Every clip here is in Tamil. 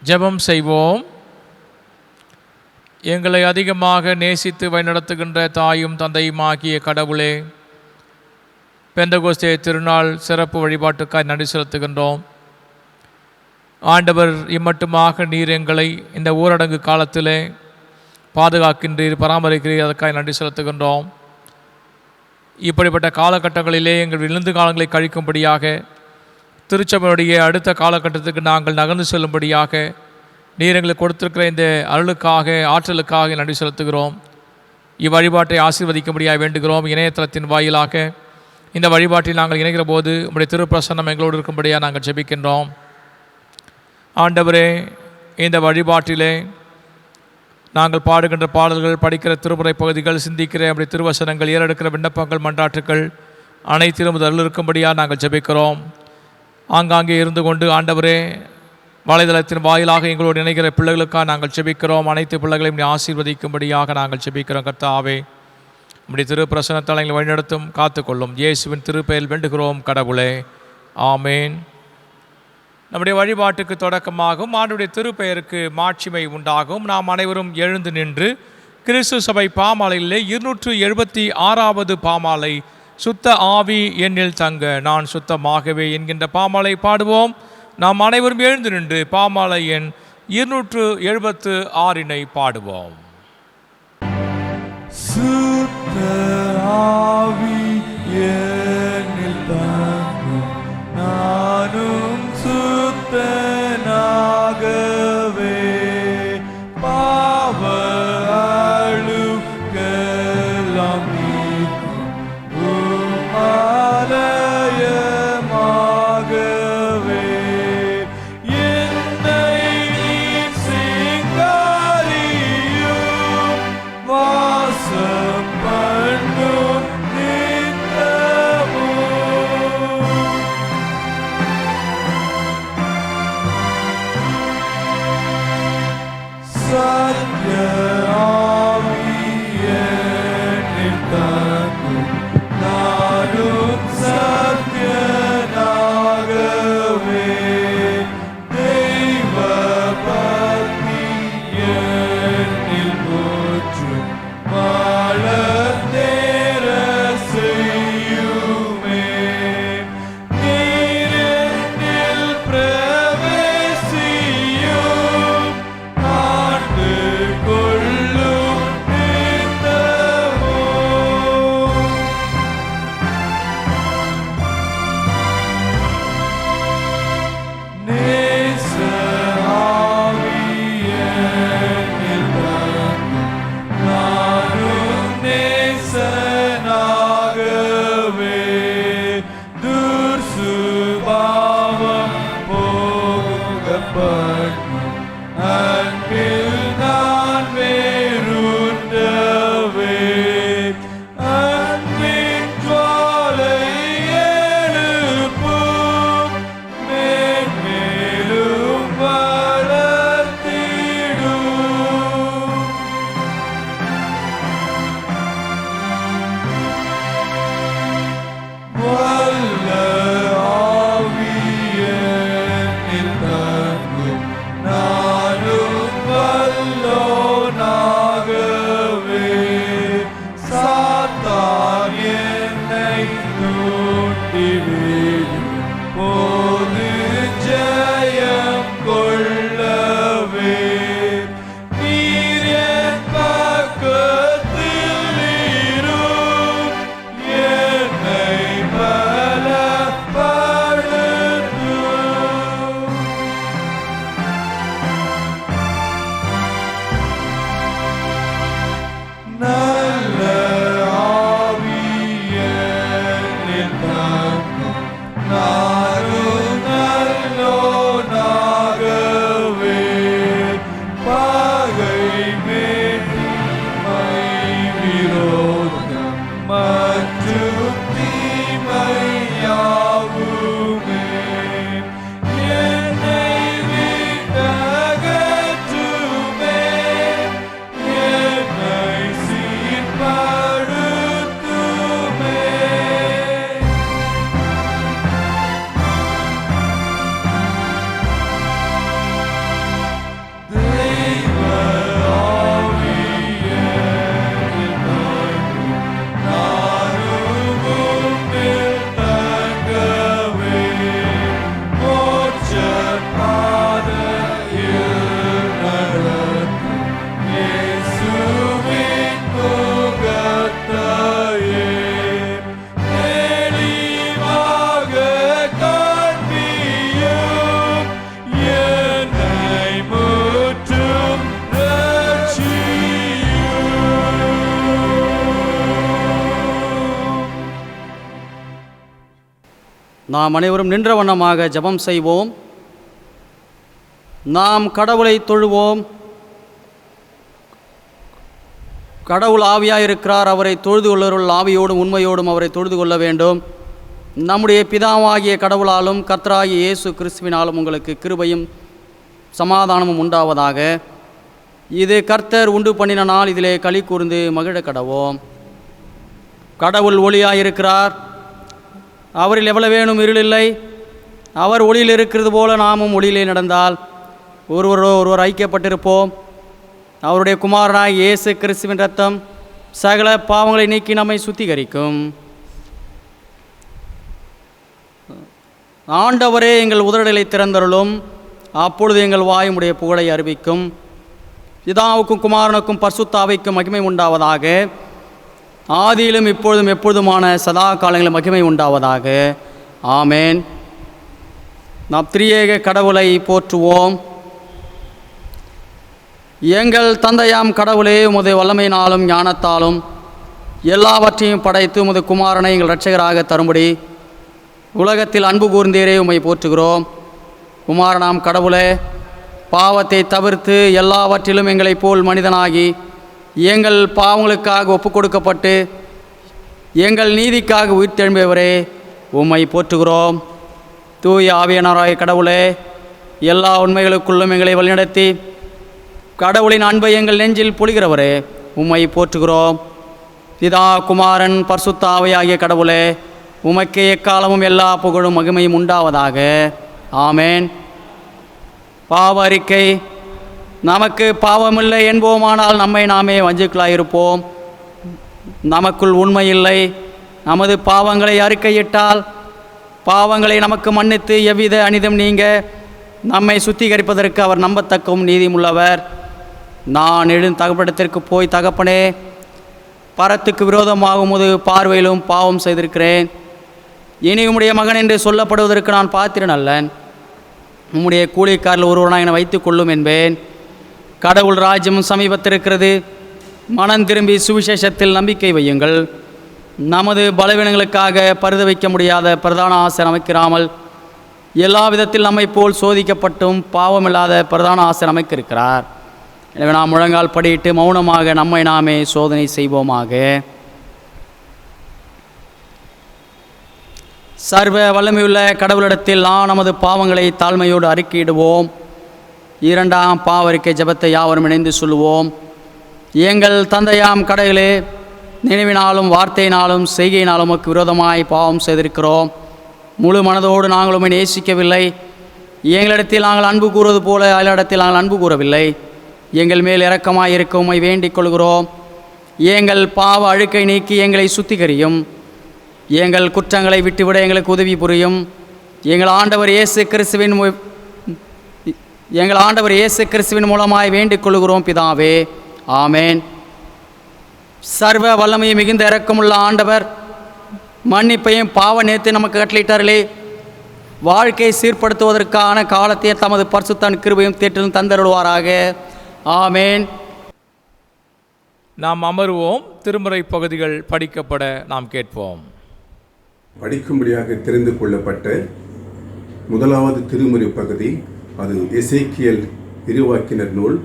ஜெபம் செய்வோம். எங்களை அதிகமாக நேசித்து வழிநடத்துகின்ற தாயும் தந்தையுமாகிய கடவுளே, பெந்தகோஸ்தே திருநாள் சிறப்பு வழிபாட்டுக்காய் நன்றி செலுத்துகின்றோம். ஆண்டவர், இம்மட்டுமாக நீர் எங்களை இந்த ஊரடங்கு காலத்திலே பாதுகாக்கின்றீர், பராமரிக்கிறீர், அதற்காக நன்றி செலுத்துகின்றோம். இப்படிப்பட்ட காலகட்டங்களிலே எங்கள் விழுந்து காலங்களை கழிக்கும்படியாக, திருச்சபையுடைய அடுத்த காலகட்டத்துக்கு நாங்கள் நகர்ந்து செல்லும்படியாக நீர் எங்களுக்கு கொடுத்திருக்கிற இந்த அருளுக்காக, ஆற்றலுக்காக நன்றி செலுத்துகிறோம். இவ்வழிபாட்டை ஆசீர்வதிக்கும்படியாக வேண்டுகிறோம். இணையதளத்தின் வாயிலாக இந்த வழிபாட்டில் நாங்கள் இணைகிற போது உங்களுடைய திருப்பிரசன்னம் எங்களோடு இருக்கும்படியாக நாங்கள் ஜெபிக்கின்றோம். ஆண்டவரே, இந்த வழிபாட்டிலே நாங்கள் பாடுகின்ற பாடல்கள், படிக்கிற திருமுறை பகுதிகள், சிந்திக்கிற அப்படி திருவசனங்கள், ஏறெடுக்கிற விண்ணப்பங்கள், மன்றாட்டுக்கள் அனைத்திலும் அருள் இருக்கும்படியாக நாங்கள் ஜெபிக்கிறோம். ஆங்காங்கே இருந்து கொண்டு ஆண்டவரே, வலைதளத்தின் வாயிலாக எங்களோடு இணைகிற பிள்ளைகளுக்காக நாங்கள் ஜெபிக்கிறோம். அனைத்து பிள்ளைகளையும் நீ ஆசீர்வதிக்கும்படியாக நாங்கள் ஜெபிக்கிறோம். கர்த்தாவே, நம்முடைய திருப்பிரசன்னத்தால் எங்களை வழிநடத்தும், காத்துக்கொள்ளும். இயேசுவின் திருப்பெயரில் வேண்டுகிறோம் கடவுளே, ஆமேன். நம்முடைய வழிபாட்டுக்கு தொடக்கமாகும் ஆண்டுடைய திருப்பெயருக்கு மாட்சிமை உண்டாகும். நாம் அனைவரும் எழுந்து நின்று கிறிஸ்து சபை பாமாலையிலே 276வது பாமாலை, சுத்த ஆவி என்னில் தங்க நான் சுத்தமாகவே என்கின்ற பாமாலை பாடுவோம். நாம் அனைவரும் எழுந்து நின்று பாமாலை எண் 276 பாடுவோம். சுத்த ஆவி என்னில் தங்க நானும் சுத்தனாகவே, பாவ அழுக்கெல்லாம் நீக்கும் ஆலயமாகவே, என்னை நீர் சிங்காரியும் வாசம் பண்ணும் நித்தமும். சத்ய ஆவி என்னில் தங்கும் நானும் சத்யனாகவே, தெய்வ பக்தி என்னில் முற்றும் வளர்ந்தேற செய்யுமே. நீர் என்னில் பிரவேசியும் ஆண்டு கொள்ளும் நித்தமும். நேச ஆவி என்னில் தங்கும் நானும் நேசனாகவே, துர்சுபாவம் போக பண்ணும் அன்பில் நான் வேறுண்டவே, அன்பின் ஜுவாலை எழுப்பும் மேன்மேலும் வளர்த்திடும். வல்ல ஆவி என்னில் தங்கும் நானும் வல்லோனாகவே, சாத்தான் என்னை தூண்டிவிடும் போது ஜெயம் கொள்ளவே, நீர் என் பக்கத்தில் இரும், என்னை பலப்படுத்தும். நல்ல ஆவி என்னில் தங்கும் நானும் நாம் அனைவரும் நின்ற வண்ணமாக ஜெபம் செய்வோம். நாம் கடவுளை தொழுவோம். கடவுள் ஆவியாயிருக்கிறார். அவரை தொழுது கொள்ளவர்கள் ஆவியோடும் உண்மையோடும் அவரை தொழுது கொள்ள வேண்டும். நம்முடைய பிதாவாகிய கடவுளாலும் கர்த்தராகிய இயேசு கிறிஸ்துவினாலும் உங்களுக்கு கிருபையும் சமாதானமும் உண்டாவதாக. இது கர்த்தர் உண்டு பண்ணின நாள், இதிலே களி கூர்ந்து மகிழ கடவோம். கடவுள் ஒளியாயிருக்கிறார். அவரில் எவ்வளவேனும் இருளில்லை. அவர் ஒளியில் இருக்கிறது போல நாமும் ஒளியிலே நடந்தால் ஒருவர் ஐக்கியப்பட்டிருப்போம். அவருடைய குமாரனாய் இயேசு கிறிஸ்துவின் இரத்தம் சகல பாவங்களை நீக்கி நம்மை சுத்திகரிக்கும். ஆண்டவரே எங்கள் உதடுகளை திறந்தருளும். அப்பொழுது எங்கள் வாயுமுடைய புகழை அறிவிக்கும். பிதாவுக்கும் குமாரனுக்கும் பரிசுத்த ஆவிக்கும் மகிமை உண்டாவதாக. ஆதியிலும் இப்பொழுதும் எப்பொழுதுமான சதா காலங்களில் மகிமை உண்டாவதாக. ஆமேன். நாம் திரியேக கடவுளை போற்றுவோம். எங்கள் தந்தையாம் கடவுளே, உமது வல்லமையினாலும் ஞானத்தாலும் எல்லாவற்றையும் படைத்து உமது குமாரனை எங்கள் இரட்சகராக தரும்படி உலகத்தில் அன்பு கூர்ந்தீரே, உம்மை போற்றுகிறோம். குமாரனாம் கடவுளே, பாவத்தை தவிர்த்து எல்லாவற்றிலும் எங்களைப் போல் மனிதனாகி எங்கள் பாவங்களுக்காக ஒப்புக் கொடுக்கப்பட்டு எங்கள் நீதிக்காக உயிர்த்தெழும்பியவரே, உம்மை போற்றுகிறோம். தூய ஆவியானவராகிய கடவுளே, எல்லா உண்மைகளுக்குள்ளும் எங்களை வழிநடத்தி கடவுளின் அன்பை எங்கள் நெஞ்சில் பொழிகிறவரே, உம்மை போற்றுகிறோம். பிதா குமாரன் பரிசுத்த ஆவியாகிய கடவுளே, உமக்கே எக்காலமும் எல்லா புகழும் மகிமையும் உண்டாவதாக. ஆமேன். பாவ அறிக்கை. நமக்கு பாவமில்லை என்போமானால் நம்மை நாமே வஞ்சுக்களாயிருப்போம். நமக்குள் உண்மை இல்லை. நமது பாவங்களை அறிக்கையிட்டால் பாவங்களை நமக்கு மன்னித்து எவ்வித அனிதம் நீங்க நம்மை சுத்திகரிப்பதற்கு அவர் நம்பத்தக்கவும் நீதியுள்ளவர். நான் எழுந்து தகப்படத்திற்கு போய், தகப்பனே, பரத்துக்கு விரோதமாக உமது பார்வையிலும் பாவம் செய்திருக்கிறேன். இனி உம்முடைய மகன் என்று சொல்லப்படுவதற்கு நான் பாத்திரன் அல்லன். உம்முடைய கூலிக்காரில் ஒருவனாக என வைத்துக் கொள்ளும் என்பேன். கடவுள் ராஜ்யம் சமீபத்திருக்கிறது. மனம் திரும்பி சுவிசேஷத்தில் நம்பிக்கை வையுங்கள். நமது பலவீனங்களுக்காக பரித வைக்க முடியாத பிரதான ஆசை அமைக்கிறாமல் எல்லா விதத்தில் நம்மை போல் சோதிக்கப்பட்டும் பாவமில்லாத பிரதான ஆசை அமைக்கிருக்கிறார். எனவே நாம் முழங்கால் படியிட்டு மௌனமாக நம்மை நாமே சோதனை செய்வோமாக. சர்வ வல்லமையுள்ள கடவுளிடத்தில் நாம் நமது பாவங்களை தாழ்மையோடு அறிக்கையிடுவோம். இரண்டாம் பாவறிக்கை ஜெபத்தை யாவரும் இணைந்து சொல்லுவோம். எங்கள் தந்தையாம் கடவுளே, நினைவினாலும் வார்த்தையினாலும் செய்கையினாலும் உமக்கு விரோதமாய் பாவம் செய்திருக்கிறோம். முழு மனதோடு நாங்கள் உம்மை நேசிக்கவில்லை. எங்களிடத்தில் நாங்கள் அன்பு கூறுவது போல அயலிடத்தில் நாங்கள் அன்பு கூறவில்லை. எங்கள் மேல் இரக்கமாய் இருக்க உம்மை வேண்டிக் கொள்கிறோம். எங்கள் பாவ அழுக்கை நீக்கி எங்களை சுத்திகரியும். எங்கள் குற்றங்களை விட்டுவிட எங்களுக்கு உதவி புரியும். எங்கள் ஆண்டவர் இயேசு கிறிஸ்துவின் மூலமாய் வேண்டிக் கொள்கிறோம் பிதாவே. ஆமேன். சர்வ வல்லமையை மிகுந்த இரக்கமுள்ள ஆண்டவர் மன்னிப்பையும் பாவ நேர்த்தை நமக்கு கட்டளையிட்டார்களே, வாழ்க்கை சீர்படுத்துவதற்கான காலத்தை தமது பரிசுத்த கிருபையும் தேற்றிலும் தந்தருள்வாராக. ஆமேன். நாம் அமருவோம். திருமுறை பகுதிகள் படிக்கப்பட நாம் கேட்போம். படிக்கும்படியாக தெரிந்து கொள்ளப்பட்ட முதலாவது திருமுறை பகுதி, அது எசேக்கியேல் இறைவாக்கினர் நூல்,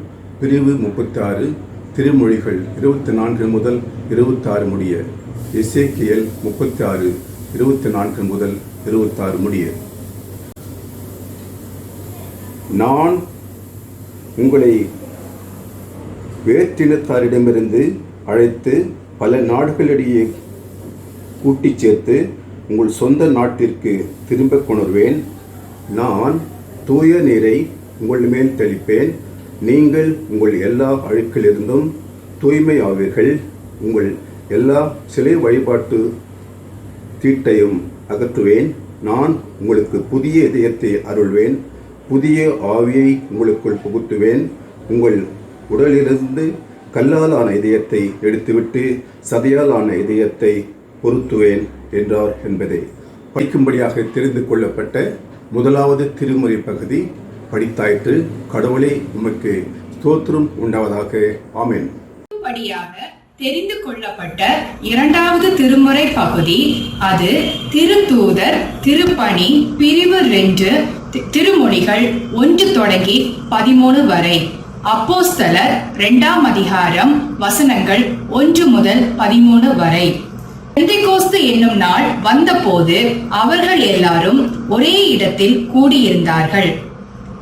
பிரிவு 36, திருமொழிகள் 24 முதல் 26 முடிய. எசேக்கியேல் 36, 24 முதல் 26 முடிய. நான் உங்களை வேற்றினத்தாரிடமிருந்து அழைத்து பல நாடுகளிடையே கூட்டிச் சேர்த்து உங்கள் சொந்த நாட்டிற்கு திரும்ப கொணர்வேன். நான் தூய நீரை உங்கள் மேல் தெளிப்பேன். நீங்கள் உங்கள் எல்லா அழுக்கிலிருந்தும் தூய்மை ஆவீர்கள். உங்கள் எல்லா சிலை வழிபாட்டு தீட்டையும் அகற்றுவேன். நான் உங்களுக்கு புதிய இதயத்தை அருள்வேன். புதிய ஆவியை உங்களுக்குள் புகுத்துவேன். உங்கள் உடலிலிருந்து கல்லாலான இதயத்தை எடுத்துவிட்டு சதையாலான இதயத்தை பொருத்துவேன் என்றார் என்பதை படிக்கும்படியாக தெரிந்து கொள்ளப்பட்ட முதலாவது திருமுறை பகுதி படித்தாயிற்று. கடவுளே, உமக்கு ஸ்தோத்திரம் உண்டாவதாக. ஆமென். படியாக தெரிந்து கொள்ளப்பட்ட இரண்டாவது திருமுறை பகுதி, அது திருத்தூதர் திருப்பணி பிரிவு 2 திருமொழிகள் 1 தொடங்கி 13 வரை. அப்போஸ்தலர் 2ஆம் அதிகாரம் வசனங்கள் 1 முதல் 13 வரை. பெந்தெகோஸ்து என்னும் நாள் வந்தபோது அவர்கள் எல்லாரும் ஒரே இடத்தில் கூடியிருந்தார்கள்.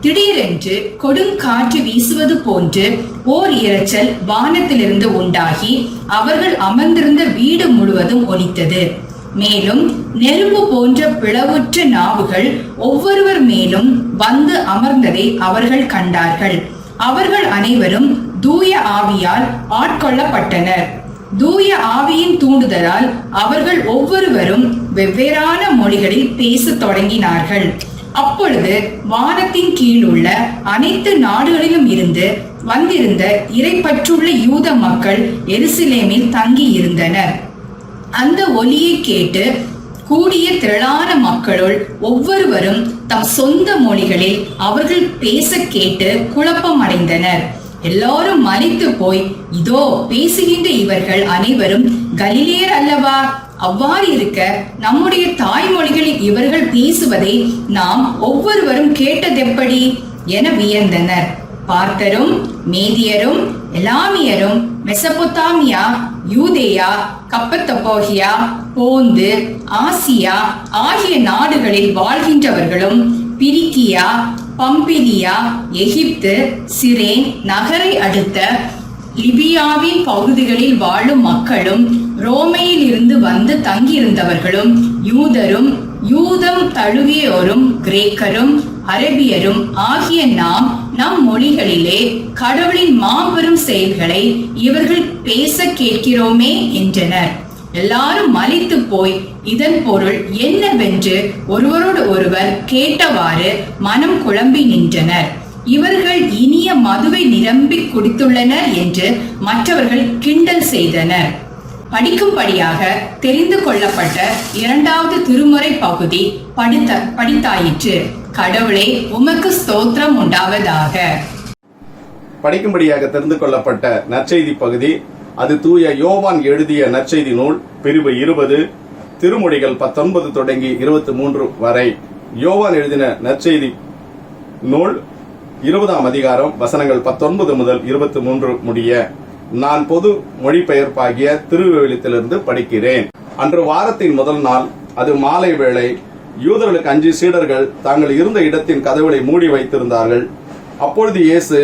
திடீரென்று கொடுங்காற்று வீசுவது போன்று ஓர் இரைச்சல் வானத்திலிருந்து உண்டாகி அவர்கள் அமர்ந்திருந்த வீடு முழுவதும் ஒலித்தது. மேலும் நெருப்பு போன்ற பிளவுற்ற நாவுகள் ஒவ்வொருவர் மேலும் வந்து அமர்ந்ததை அவர்கள் கண்டார்கள். அவர்கள் அனைவரும் தூய ஆவியால் ஆட்கொள்ளப்பட்டனர். தூய ஆவியின் தூண்டுதலால் அவர்கள் ஒவ்வொருவரும் வெவ்வேறான மொழிகளில் பேசத் தொடங்கினார்கள். அப்பொழுது வானத்தின் கீழுள்ள அனைத்து நாடுகளிலும் இருந்து வந்திருந்த இறைப்பற்றுள்ள யூத மக்கள் எருசலேமில் தங்கி இருந்தனர். அந்த ஒலியை கேட்டு கூடிய திரளான மக்களுள் ஒவ்வொருவரும் தம் சொந்த மொழிகளில் அவர்கள் பேச கேட்டு குழப்பம் அடைந்தனர். எல்லாரும் மலைத்து போய், இதோ பேசுகின்ற இவர்கள் அனைவரும் கலிலேயர் அல்லவா? அவ்வாறு இருக்க நம்முடைய தாய்மொழிகளில் இவர்கள் பேசுவதை நாம் ஒவ்வொருவரும் கேட்டதெப்படி என வியந்தனர். பார்த்தரும் மேதியரும் எலாமியரும் மெசபொத்தாமியா, யூதேயா, கப்பத்தொபோகியா, போந்து, ஆசியா ஆகிய நாடுகளில் வாழ்கின்றவர்களும், பிரிக்கியா, பம்பிலியா, எகிப்து, சிரேன் நகரை அடுத்த லிபியாவின் பகுதிகளில் வாழும் மக்களும், ரோமையில் இருந்து வந்து தங்கியிருந்தவர்களும், யூதரும் யூதம் தழுவியோரும், கிரேக்கரும் அரபியரும் ஆகிய நாம் நம் மொழிகளிலே கடவுளின் மாபெரும் செயல்களை இவர்கள் பேச கேட்கிறோமே என்றனர். எல்லாரும் மலித்து போய் இதன் பொருள் என்னவென்று ஒருவரோடு ஒருவர் கேட்டவாறு மனம் குழம்பி நின்றனர். இவர்கள் இனிய மதுவை நிரம்பி குடித்துள்ளனர் என்று மற்றவர்கள் கிண்டல் செய்தனர். படிக்கும்படியாக தெரிந்து கொள்ளப்பட்ட 2வது திருமுறை பகுதி படித்தாயிற்று. கடவுளே, உமக்கு ஸ்தோத்திரம் உண்டாவதாக. படிக்கும்படியாக தெரிந்து கொள்ளப்பட்ட நற்செய்தி பகுதி, அது தூய யோவான் எழுதிய நற்செய்தி நூல் பிரிவு 20 திருமொழிகள் 19 தொடங்கி 23 வரை. யோவான் எழுதின நற்செய்தி நூல் 20ஆம் அதிகாரம் வசனங்கள் 19 முதல் 23 முடிய. நான் பொது மொழிபெயர்ப்பாகிய திருவிவிலியத்திலிருந்து படிக்கிறேன். அன்று வாரத்தின் முதல் நாள், அது மாலை வேளை. யூதர்களுக்கு அஞ்சி சீடர்கள் தாங்கள் இருந்த இடத்தின் கதவுகளை மூடி வைத்திருந்தார்கள். அப்பொழுது இயேசு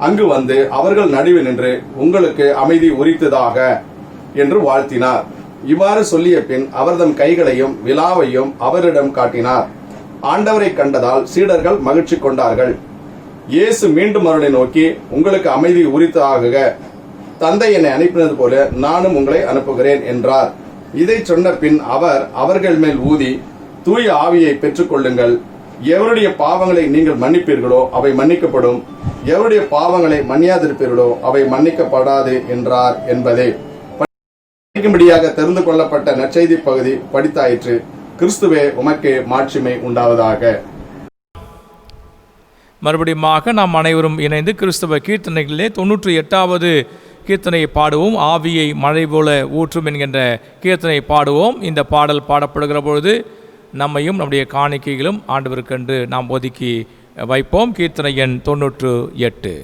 அங்கு வந்து அவர்கள் நடுவில் நின்று, உங்களுக்கு அமைதி உரித்ததாக என்று வாழ்த்தினார். இவ்வாறு சொல்லிய பின் அவர்தம் கைகளையும் விலாவையும் அவரிடம் காட்டினார். ஆண்டவரை கண்டதால் சீடர்கள் மகிழ்ச்சி கொண்டார்கள். இயேசு மீண்டும் அவர்களை நோக்கி, உங்களுக்கு அமைதி உரித்ததாக, தந்தை என்னை அனுப்பினது போல நானும் உங்களை அனுப்புகிறேன் என்றார். இதை சொன்ன பின் அவர் அவர்கள் மேல் ஊதி, தூய ஆவியை பெற்றுக் கொள்ளுங்கள். எவருடைய பாவங்களை நீங்கள் மன்னிப்பீர்களோ அவை மன்னிக்கப்படும், எவருடைய பாவங்களை மன்னியாதிருப்பீர்களோ அவை மன்னிக்கப்படாது என்றார் என்பதே. படிக்கும்படியாக தெரிந்து கொள்ளப்பட்ட நற்செய்தி பகுதி படித்தாயிற்று. கிறிஸ்துவே, உமக்கு மாட்சிமை உண்டாவதாக. மறுபடியுமாக நாம் அனைவரும் இணைந்து கிறிஸ்தவ கீர்த்தனைகளிலே 98வது கீர்த்தனையை பாடுவோம். ஆவியை மழை போல ஊற்றும் என்கின்ற கீர்த்தனை பாடுவோம். இந்த பாடல் பாடப்படுகிற பொழுது நம்மையும் நம்முடைய காணிக்கைகளும் ஆண்டவருக்கென்று நாம் ஒதுக்கி வைப்போம். கீர்த்தனை எண் 98.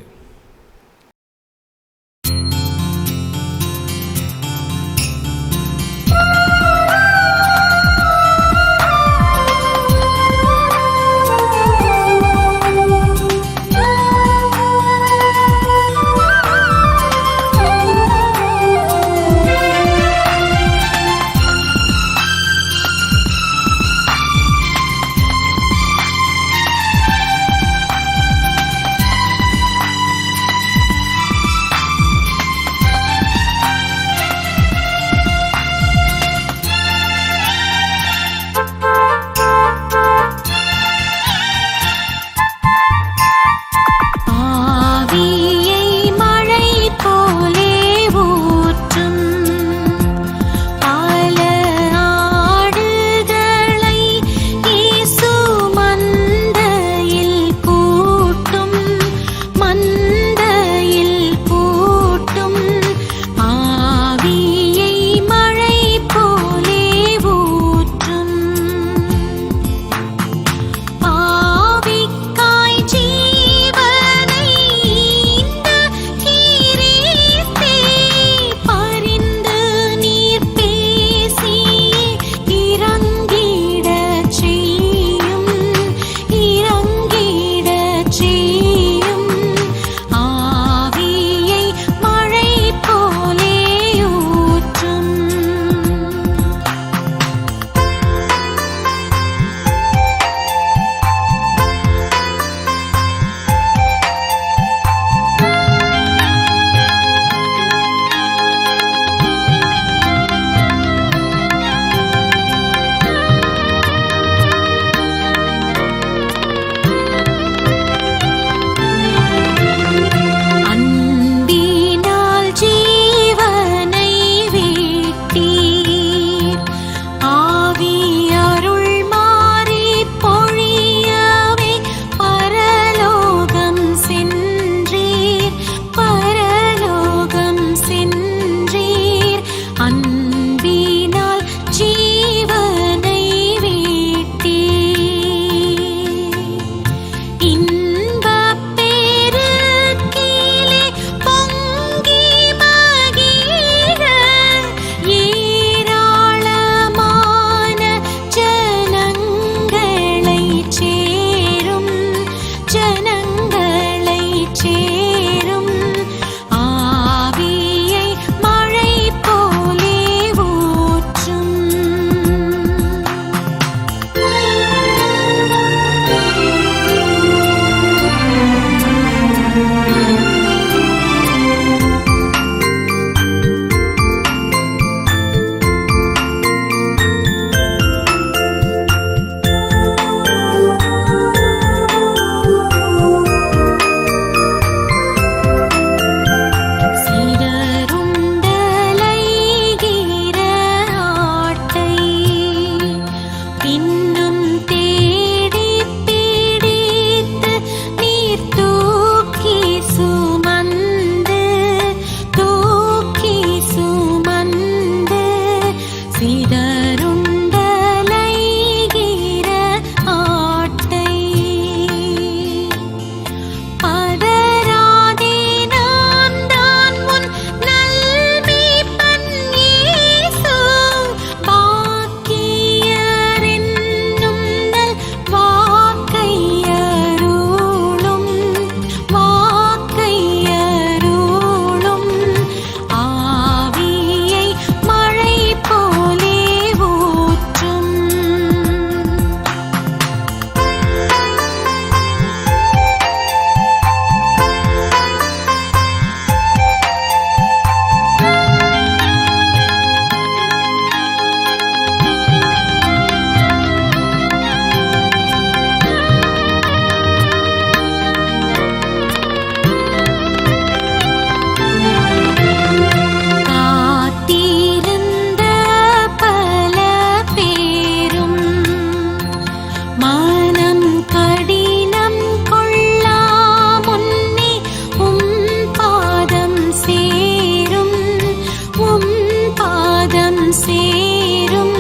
சேரும்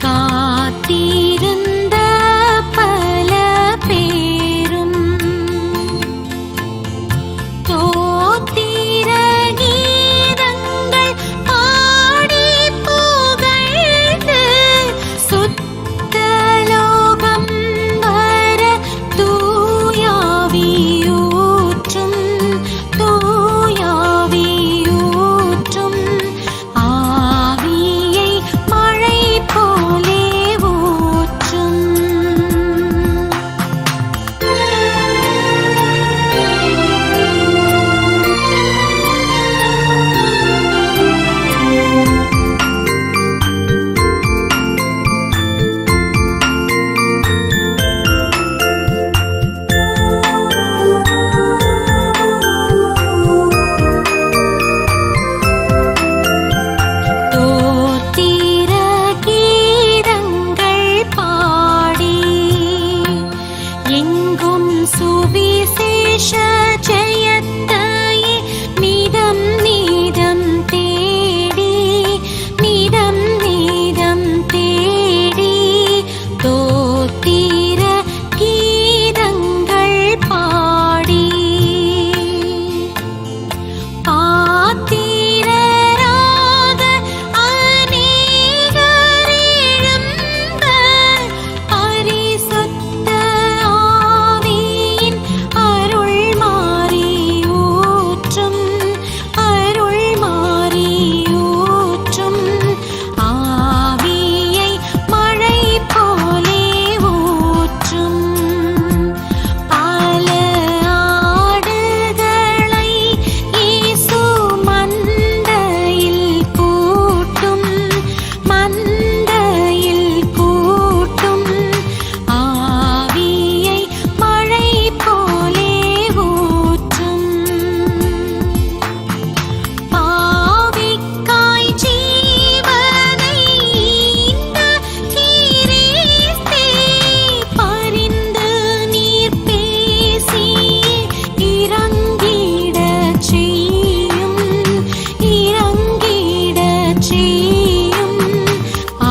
காத்திருந்த பல பேரும் தோத்திர கீதங்கள் பாடி புகழ்ந்து சுத்தலோகம் வர தூயாவியூற்றும் தூயாவியூற்றும் ஆவியை மழை போலே ஊற்றும். தோத்திர கீதங்கள் பாடி எங்கும் சுவிசேஷ ஜெயத்தையே நிதம் நிதம் தேடி நிதம் நிதம் தேடி தோத்திர கீதங்கள் பாடி பாத்திரராக அநேகர் எழும்ப பரிசுத்த ஆவியின் அருள் மாறி ஊற்றும் அருள் மாறி ஊற்றும் ஆவியை மழை போலே ஊற்றும். பல ஆடுகளை இயேசு மந்தையில் கூட்டும் மந்தையில் கூட்டும் ஆவியை மழை போலே ஊற்றும். பாவிக்காய் ஜீவனை ஈந்த கிறிஸ்தே பரிந்து நீர் பேசி இறங்கிடச் செய்யும் இறங்கிடச் செய்யும்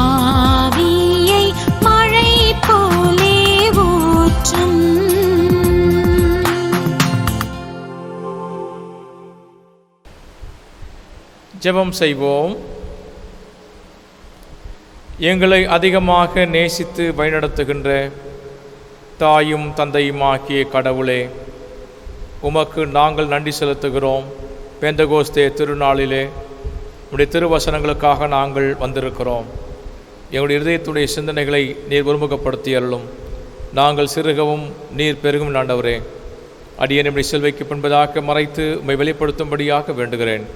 ஆவியை மழை போலே ஊற்றும். ஜெபம் செய்வோம். எங்களை அதிகமாக நேசித்து வழிநடத்துகின்ற தாயும் தந்தையுமாகிய கடவுளே, உமக்கு நாங்கள் நன்றி செலுத்துகிறோம். பெந்தகோஸ்தே திருநாளிலே உடைய திருவசனங்களுக்காக நாங்கள் வந்திருக்கிறோம். எங்களுடைய இதயத்துடைய சிந்தனைகளை நீர் ஒருமுகப்படுத்தி அருளும். நாங்கள் சிறுகவும் நீர் பெருகும் ஆண்டவரே. அடியேன் நம்முடைய செல்வைக்கு பின்பதாக மறைத்து உம்மை வெளிப்படுத்தும்படியாக வேண்டுகிறேன்.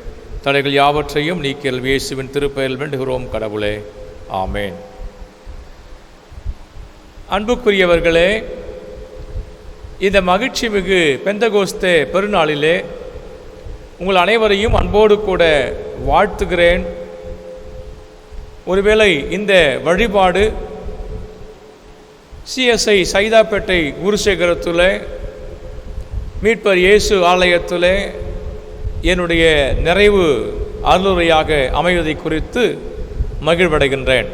தடைகள் யாவற்றையும் நீக்கியல் இயேசுவின் திருப்பெயரில் வேண்டுகிறோம் கடவுளே. ஆமேன். அன்புக்குரியவர்களே, இந்த மகிழ்ச்சி மிகு பெந்தகோஸ்தே பெருநாளிலே உங்கள் அனைவரையும் அன்போடு கூட வாழ்த்துகிறேன். ஒருவேளை இந்த வழிபாடு சிஎஸ்ஐ சைதாப்பேட்டை குருசேகரத்தில் மீட்பர் இயேசு ஆலயத்தில் என்னுடைய நிறைவு அருளுரையாக அமைவதை குறித்து மகிழ்வடைகின்றேன்.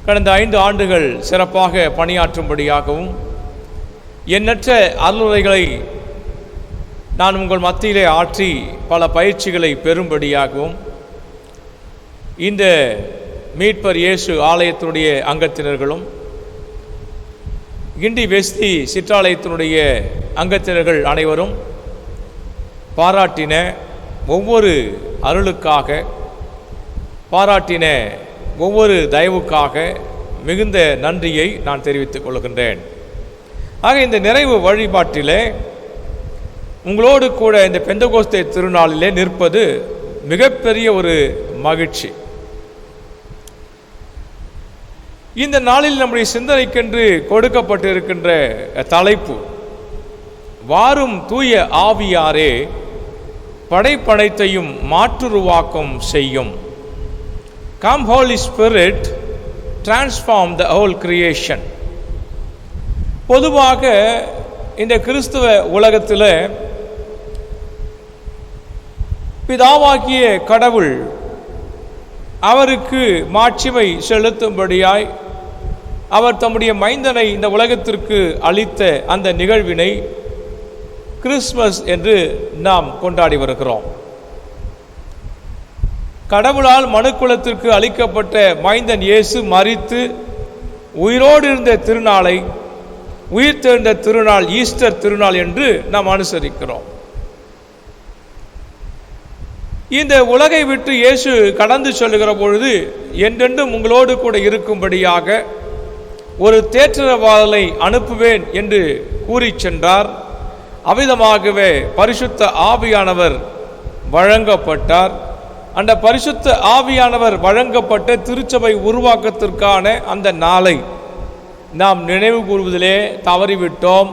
கடந்த 5 ஆண்டுகள் சிறப்பாக பணியாற்றும்படியாகவும் எண்ணற்ற அருளுரைகளை நான் உங்கள் மத்தியிலே ஆற்றி பல பயிற்சிகளை பெறும்படியாகவும் இந்த மீட்பர் இயேசு ஆலயத்தினுடைய அங்கத்தினர்களும் கிண்டி வெஸ்தி சிற்றாலயத்தினுடைய அங்கத்தினர்கள் அனைவரும் பாராட்டின ஒவ்வொரு அருளுக்காக, பாராட்டின ஒவ்வொரு தயவுக்காக மிகுந்த நன்றியை நான் தெரிவித்துக் கொள்கின்றேன். ஆக இந்த நிறைவு வழிபாட்டிலே உங்களோடு கூட இந்த பெந்தகோஸ்தே திருநாளிலே நிற்பது மிகப்பெரிய ஒரு மகிழ்ச்சி. இந்த நாளில் நம்முடைய சிந்தனைக்கென்று கொடுக்கப்பட்டிருக்கின்ற தலைப்பு, வாரும் தூய ஆவியாரே படைப்படைத்தையும் மாற்றுருவாக்கம் செய்யும். Come Holy Spirit, transform the whole creation. பொதுவாக இந்த கிறிஸ்துவ உலகத்தில் பிதாவாகிய கடவுள் அவருக்கு மாட்சிமை செலுத்தும்படியாய் அவர் தம்முடைய மைந்தனை இந்த உலகத்திற்கு அளித்த அந்த நிகழ்வினை கிறிஸ்மஸ் என்று நாம் கொண்டாடி வருகிறோம். கடவுளால் மனுக்குலத்திற்கு அளிக்கப்பட்ட மைந்தன் இயேசு மரித்து உயிரோடு இருந்த திருநாளை உயிர்த்தெழுந்த திருநாள் ஈஸ்டர் திருநாள் என்று நாம் அனுசரிக்கிறோம். இந்த உலகை விட்டு இயேசு கடந்து செல்லுகிற பொழுது என்றென்றும் உங்களோடு கூட இருக்கும்படியாக ஒரு தேற்றரவாளனை அனுப்புவேன் என்று கூறி சென்றார். அவ்விதமாகவே பரிசுத்த ஆவியானவர் வழங்கப்பட்டார். அந்த பரிசுத்த ஆவியானவர் வழங்கப்பட்ட திருச்சபை உருவாக்கத்திற்கான அந்த நாளை நாம் நினைவு கூறுவதிலே தவறிவிட்டோம்.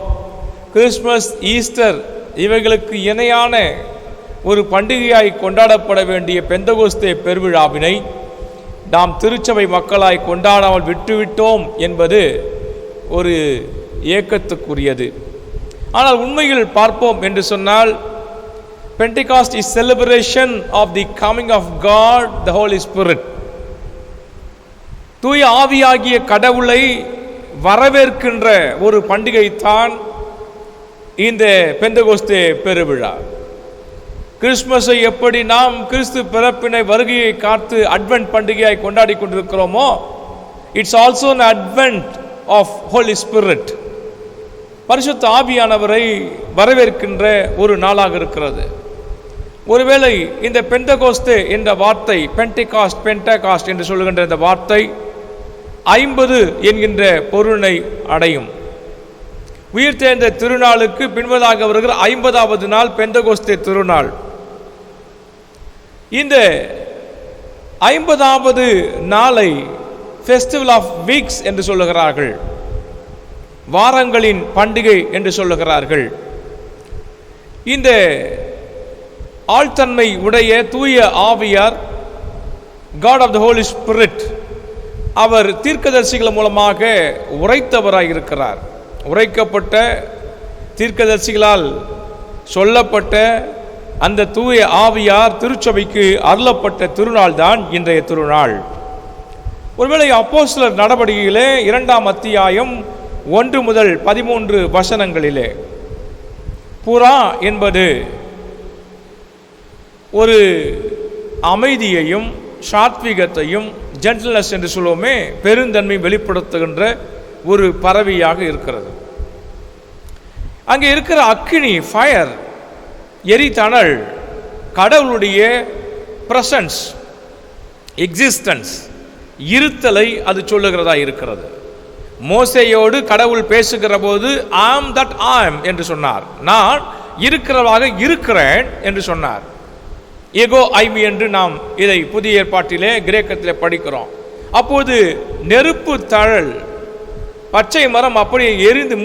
கிறிஸ்மஸ், ஈஸ்டர் இவைகளுக்கு இணையான ஒரு பண்டிகையாய் கொண்டாடப்பட வேண்டிய பெந்தகோஸ்தே பெருவிழாவினை நாம் திருச்சபை மக்களாய் கொண்டாடாமல் விட்டுவிட்டோம் என்பது ஒரு ஏக்கத்துக்குரியது. ஆனால் உண்மையில் பார்ப்போம் என்று சொன்னால், Pentecost is celebration of the coming of God, the Holy Spirit. தூய ஆவியாகிய கடவுளை வரவேற்கின்ற ஒரு பண்டிகை தான் இந்த பெந்தகோஸ்தே பெருவிழா. கிறிஸ்மஸை எப்படி நாம் கிறிஸ்து பிறப்பினை வருகையை காத்து அட்வென்ட் பண்டிகையாய் கொண்டாடி கொண்டிருக்கிறோமோ, it's also an advent of Holy Spirit. பரிசுத்த ஆவியானவரை வரவேற்கின்ற ஒரு நாளாக இருக்கிறது. ஒருவேளை இந்த பெந்தகோஸ்தே என்ற வார்த்தை, பென்டகாஸ்ட் என்று சொல்லுகின்ற இந்த வார்த்தை 50 என்கின்ற பொருளை அடையும். உயிர்த்தெழுந்த திருநாளுக்கு பின்பதாக வருகிற 50வது நாள் பெந்தகோஸ்தே திருநாள். இந்த 50வது நாளை ஃபெஸ்டிவல் ஆஃப் வீக்ஸ் என்று சொல்லுகிறார்கள், வாரங்களின் பண்டிகை என்று சொல்லுகிறார்கள். இந்த ஆழ்தன்மை உடைய தூய ஆவியார், God of the holy spirit, அவர் தீர்க்கதரிசிகள் மூலமாக உரைத்தவராய் இருக்கிறார். உரைக்கப்பட்ட தீர்க்கதரிசிகளால் சொல்லப்பட்ட அந்த தூய ஆவியார் திருச்சபைக்கு அருளப்பட்ட திருநாள் தான் இன்றைய திருநாள். ஒருவேளை அப்போஸ்தலர் நடவடிக்கையிலே 2ஆம் அத்தியாயம் 1 முதல் 13 வசனங்களிலே, புறா என்பது ஒரு அமைதியையும் சாத்விகத்தையும், ஜென்டில்னஸ் என்று சொல்லுவோமே, பெருந்தன்மை வெளிப்படுத்துகின்ற ஒரு பறவையாக இருக்கிறது. அங்கே இருக்கிற அக்கினி, ஃபயர், எரிதணல், கடவுளுடைய பிரசன்ஸ், எக்ஸிஸ்டன்ஸ், இருத்தலை அது சொல்லுகிறதா இருக்கிறது. மோசேயோடு கடவுள் பேசுகிற போது ஆம் தட் ஆம் என்று சொன்னார். நான் இருக்கிறவாக இருக்கிறேன் என்று சொன்னார். எகோ ஐமி என்று நாம் இதை புதிய ஏற்பாட்டிலே கிரேக்கத்திலே படிக்கிறோம். அப்போது நெருப்பு தழல், பச்சை மரம் அப்படியே எரிந்து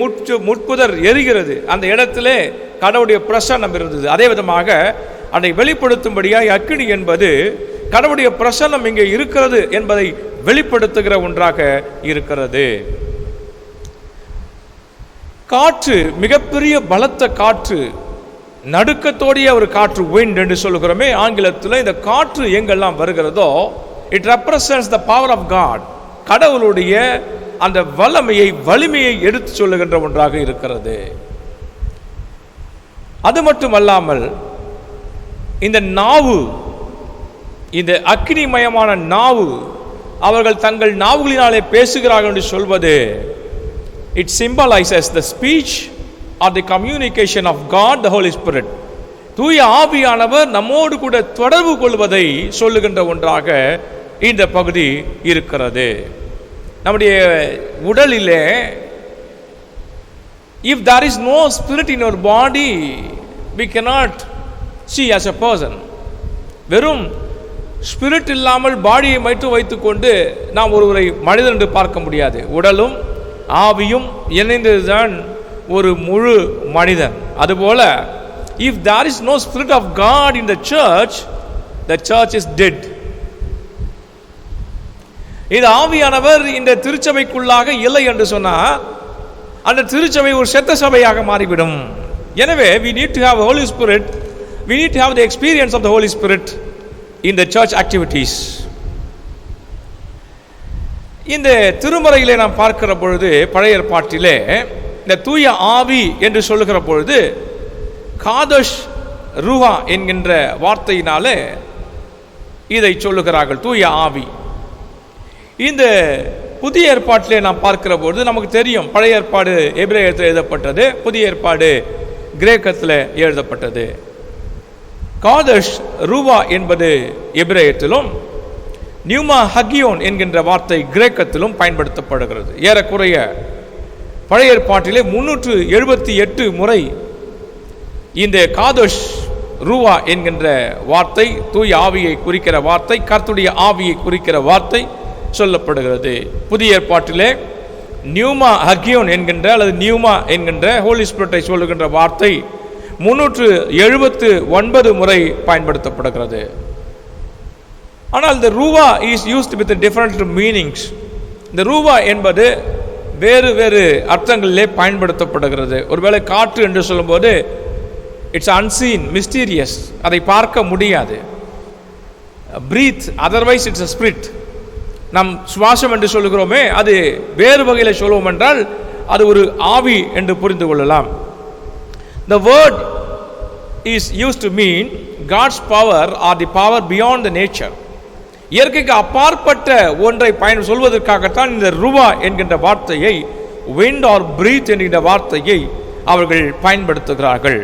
முட்புதர் எரிகிறது. அந்த இடத்திலே கடவுளுடைய பிரசன்னம் இருந்தது. அதே விதமாக அதை வெளிப்படுத்தும்படியாய் அக்கினி என்பது கடவுளுடைய பிரசன்னம் இங்கே இருக்கிறது என்பதை வெளிப்படுத்துகிற ஒன்றாக இருக்கிறது. காற்று, மிகப்பெரிய பலத்த காற்று, நடுக்கத்தோடைய ஒரு காற்று, wind என்று சொல்லுகிறோமே ஆங்கிலத்தில். இந்த காற்று எங்கெல்லாம் வருகிறதோ, it represents the power of God, கடவுளுடைய அந்த வலிமையை எடுத்து சொல்லுகின்ற ஒன்றாக இருக்கிறது. அது மட்டுமல்லாமல் இந்த நாவு, இந்த அக்னிமயமான நாவு, அவர்கள் தங்கள் நாவுகளினாலே பேசுகிறார்கள் என்று சொல்வது, it symbolizes the speech or the communication of God, the Holy Spirit. தூய ஆவியானவர் நம்மோடு கூட தொடர்பு கொள்வதை சொல்லுகின்ற ஒன்றாக இந்த பகுதி இருக்கிறது. நம்முடைய உடலிலே if there is no spirit in your body, we cannot see as a person. வெறும் ஸ்பிரிட் இல்லாமல் பாடியை மட்டும் வைத்துக்கொண்டு நாம் ஒருவரை மனிதன் என்று பார்க்க முடியாது. உடலும் ஆவியும் இணைந்ததுதான் ஒரு முழு மனிதன். அதுபோல if there is no spirit of God in the church is dead. இது ஆவியானவர் இந்த திருச்சபைக்குள்ளாக இல்லை என்று சொன்னால் அந்த திருச்சபை ஒரு செத்த சபையாக மாறிவிடும். எனவே we need to have Holy Spirit, we need to have the experience of the Holy Spirit in the church activities. இந்த திருமறையிலே நாம் பார்க்கிற பொழுது பழைய ஏற்பாட்டிலே இந்த தூய ஆவி என்று சொல்லுகிற பொழுது காதஷ் ரூஹா என்கின்ற வார்த்தையினாலே இதை சொல்லுகிறார்கள், தூய ஆவி. இந்த புதிய ஏற்பாட்டிலே நாம் பார்க்கிற பொழுது நமக்கு தெரியும், பழைய ஏற்பாடு எபிரேயத்தில் எழுதப்பட்டது, புதிய ஏற்பாடு கிரேக்கத்தில் எழுதப்பட்டது. காதஷ் ரூவா என்பது எபிரேயத்திலும் நியூமா ஹகியோன் என்கின்ற வார்த்தை கிரேக்கத்திலும் பயன்படுத்தப்படுகிறது. ஏறக்குறைய பழைய ஏற்பாட்டிலே 378 முறை இந்த காதஷ் ரூவா என்கின்ற வார்த்தை, தூய ஆவியை குறிக்கிற வார்த்தை, கர்த்தருடைய ஆவியை குறிக்கிற வார்த்தை சொல்லப்படுகிறது. புதிய ஏற்பாட்டிலே நியூமா ஹகியோன் என்கின்ற அல்லது நியூமா என்கின்ற ஹோலி ஸ்பிரிட்டை சொல்லுகின்ற வார்த்தை 379 முறை பயன்படுத்தப்படுகிறது. ஆனால் இந்த ரூவா is used with different meanings. இந்த ரூவா என்பது வேறு வேறு அர்த்தங்களிலே பயன்படுத்தப்படுகிறது. ஒருவேளை காற்று என்று சொல்லும்போது இட்ஸ் அன்சீன், மிஸ்டீரியஸ், அதை பார்க்க முடியாது. Breath, otherwise it's a spirit. நம் சுவாசம் என்று சொல்லுகிறோமே, அது வேறு வகையில் சொல்லுவோம் என்றால் அது ஒரு ஆவி என்று புரிந்து கொள்ளலாம். The word is used to mean God's power or the power beyond the nature. இயற்கைக்கு அப்பாற்பட்ட ஒன்றை சொல்வதற்காகத்தான் இந்த ருவா என்கின்ற வார்த்தையை, wind or breath என்கின்ற வார்த்தையை அவர்கள் பயன்படுத்துகிறார்கள்.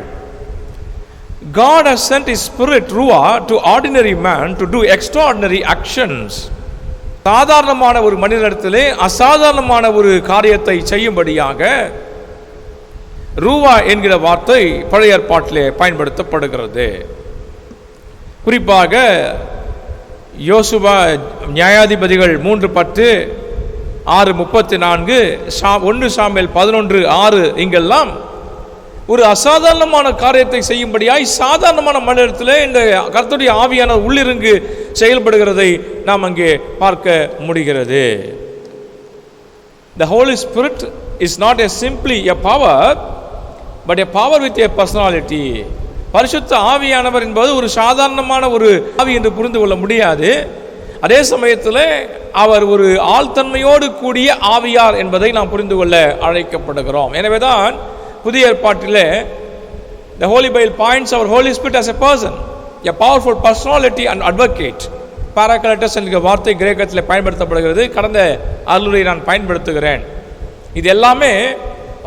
God has sent His Spirit Ruah to ordinary man to do extraordinary actions. சாதாரணமான ஒரு மனிதனிடத்திலே அசாதாரணமான ஒரு காரியத்தை செய்யும்படியாக ரூவா என்கிற வார்த்தை பழைய ஏற்பாட்டிலே பயன்படுத்தப்படுகிறது. குறிப்பாக யோசுவா, நியாயாதிபதிகள் 3:10, 6:34, 1 சாமுவேல் 11:6 இங்கெல்லாம் ஒரு அசாதாரணமான காரியத்தை செய்யும்படியாய் சாதாரணமான மனிதத்திலே இந்த கர்த்தருடைய ஆவியான உள்ளிருந்து செயல்படுகிறதை நாம் அங்கே பார்க்க முடிகிறது. The Holy Spirit is not simply a power, but a power with a personality. பரிசுத்த ஆவியானவர் என்பது ஒரு சாதாரணமான ஒரு ஆவி என்று புரிந்து கொள்ள முடியாது. அதே சமயத்தில் அவர் ஒரு ஆழ்தன்மையோடு கூடிய ஆவியார் என்பதை நாம் புரிந்து கொள்ள அழைக்கப்படுகிறோம். எனவேதான் புதிய ஏற்பாட்டிலே the Holy Bible points our Holy Spirit as a person, a powerful personality and advocate. பாராக்லட்டஸ் என்கிற வார்த்தை கிரேக்கத்தில் பயன்படுத்தப்படுகிறது. கடந்த அருளுரை நான் பயன்படுத்துகிறேன். இது எல்லாமே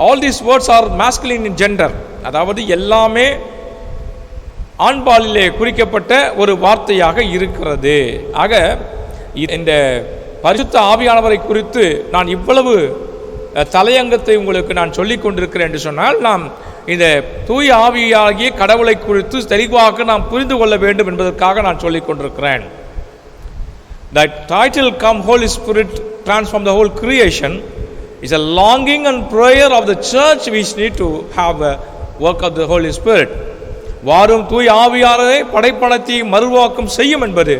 all these words are masculine in gender, அதாவது எல்லாமே ஆண்பாலிலே குறிக்கப்பட்ட ஒரு வார்த்தையாக இருக்கிறது. ஆக இந்த பரிசுத்த ஆவியானவரை குறித்து நான் இவ்வளவு தலையங்கத்தை உங்களுக்கு நான் சொல்லிக் கொண்டிருக்கிறேன் என்று சொன்னால், நாம் இந்த தூய ஆவியாகிய கடவுளை குறித்து தெளிவாக நாம் புரிந்து கொள்ள வேண்டும் என்பதற்காக நான் சொல்லிக் கொண்டிருக்கிறேன். The title "Come Holy Spirit Transform the Whole Creation" is a longing and prayer of the church which need to have a work of the Holy Spirit. வாரும் தூய ஆவியானவரை படைப்படத்தை மறுவாக்கம் செய்யும் என்பது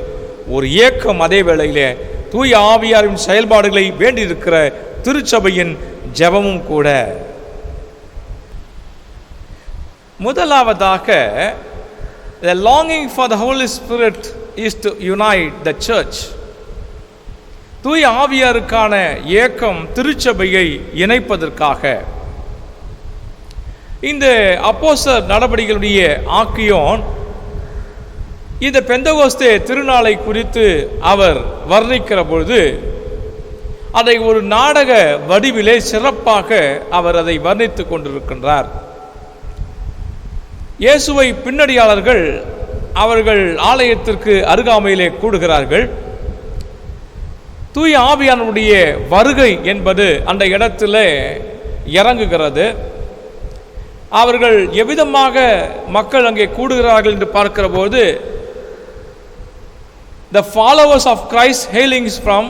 ஒரு ஏக்கம். அதே வேளையிலே தூய ஆவியாரின் செயல்பாடுகளை வேண்டியிருக்கிற திருச்சபையின் ஜெபமும் கூட. முதலாவதாக, the longing for the Holy Spirit is to unite the church. தூய ஆவியாருக்கான ஏக்கம் திருச்சபையை இணைப்பதற்காக. இந்த அப்போஸ்தலர் நடவடிக்கைகளுடைய ஆக்கியோன் இந்த பெந்தகோஸ்தே திருநாளை குறித்து அவர் வர்ணிக்கிற பொழுது அதை ஒரு நாடக வடிவிலே சிறப்பாக அவர் அதை வர்ணித்துக் கொண்டிருக்கின்றார். இயேசுவை பின்னடியாளர்கள் அவர்கள் ஆலயத்திற்கு அருகாமையிலே கூடுகிறார்கள். தூய ஆவியானுடைய வருகை என்பது அந்த இடத்திலே இறங்குகிறது. அவர்கள் எவ்விதமாக மக்கள் அங்கே கூடுகிறார்கள் என்று பார்க்கிற போது, the followers of Christ hailings from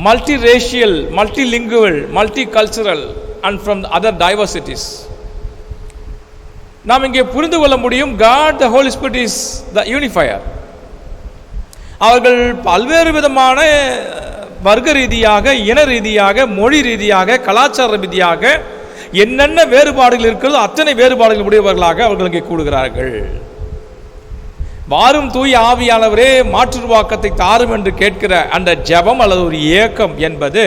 multiracial, multilingual, multicultural and from other diversities. நாம் இங்கே புரிந்து கொள்ள முடியும், God the Holy Spirit is the unifier. அவர்கள் பல்வேறு விதமான வர்க்க ரீதியாக, இன ரீதியாக, மொழி ரீதியாக, கலாச்சார ரீதியாக என்னென்ன வேறுபாடுகள் இருக்கிறதோ அத்தனை வேறுபாடுகள் உடையவர்களாக அவர்கள் இங்கே கூடுகிறார்கள். வாரும் தூய ஆவியானவரே மாற்றுருவாக்கத்தை தாரும் என்று கேட்கிற அந்த ஜெபம் அல்லது ஒரு ஏக்கம் என்பது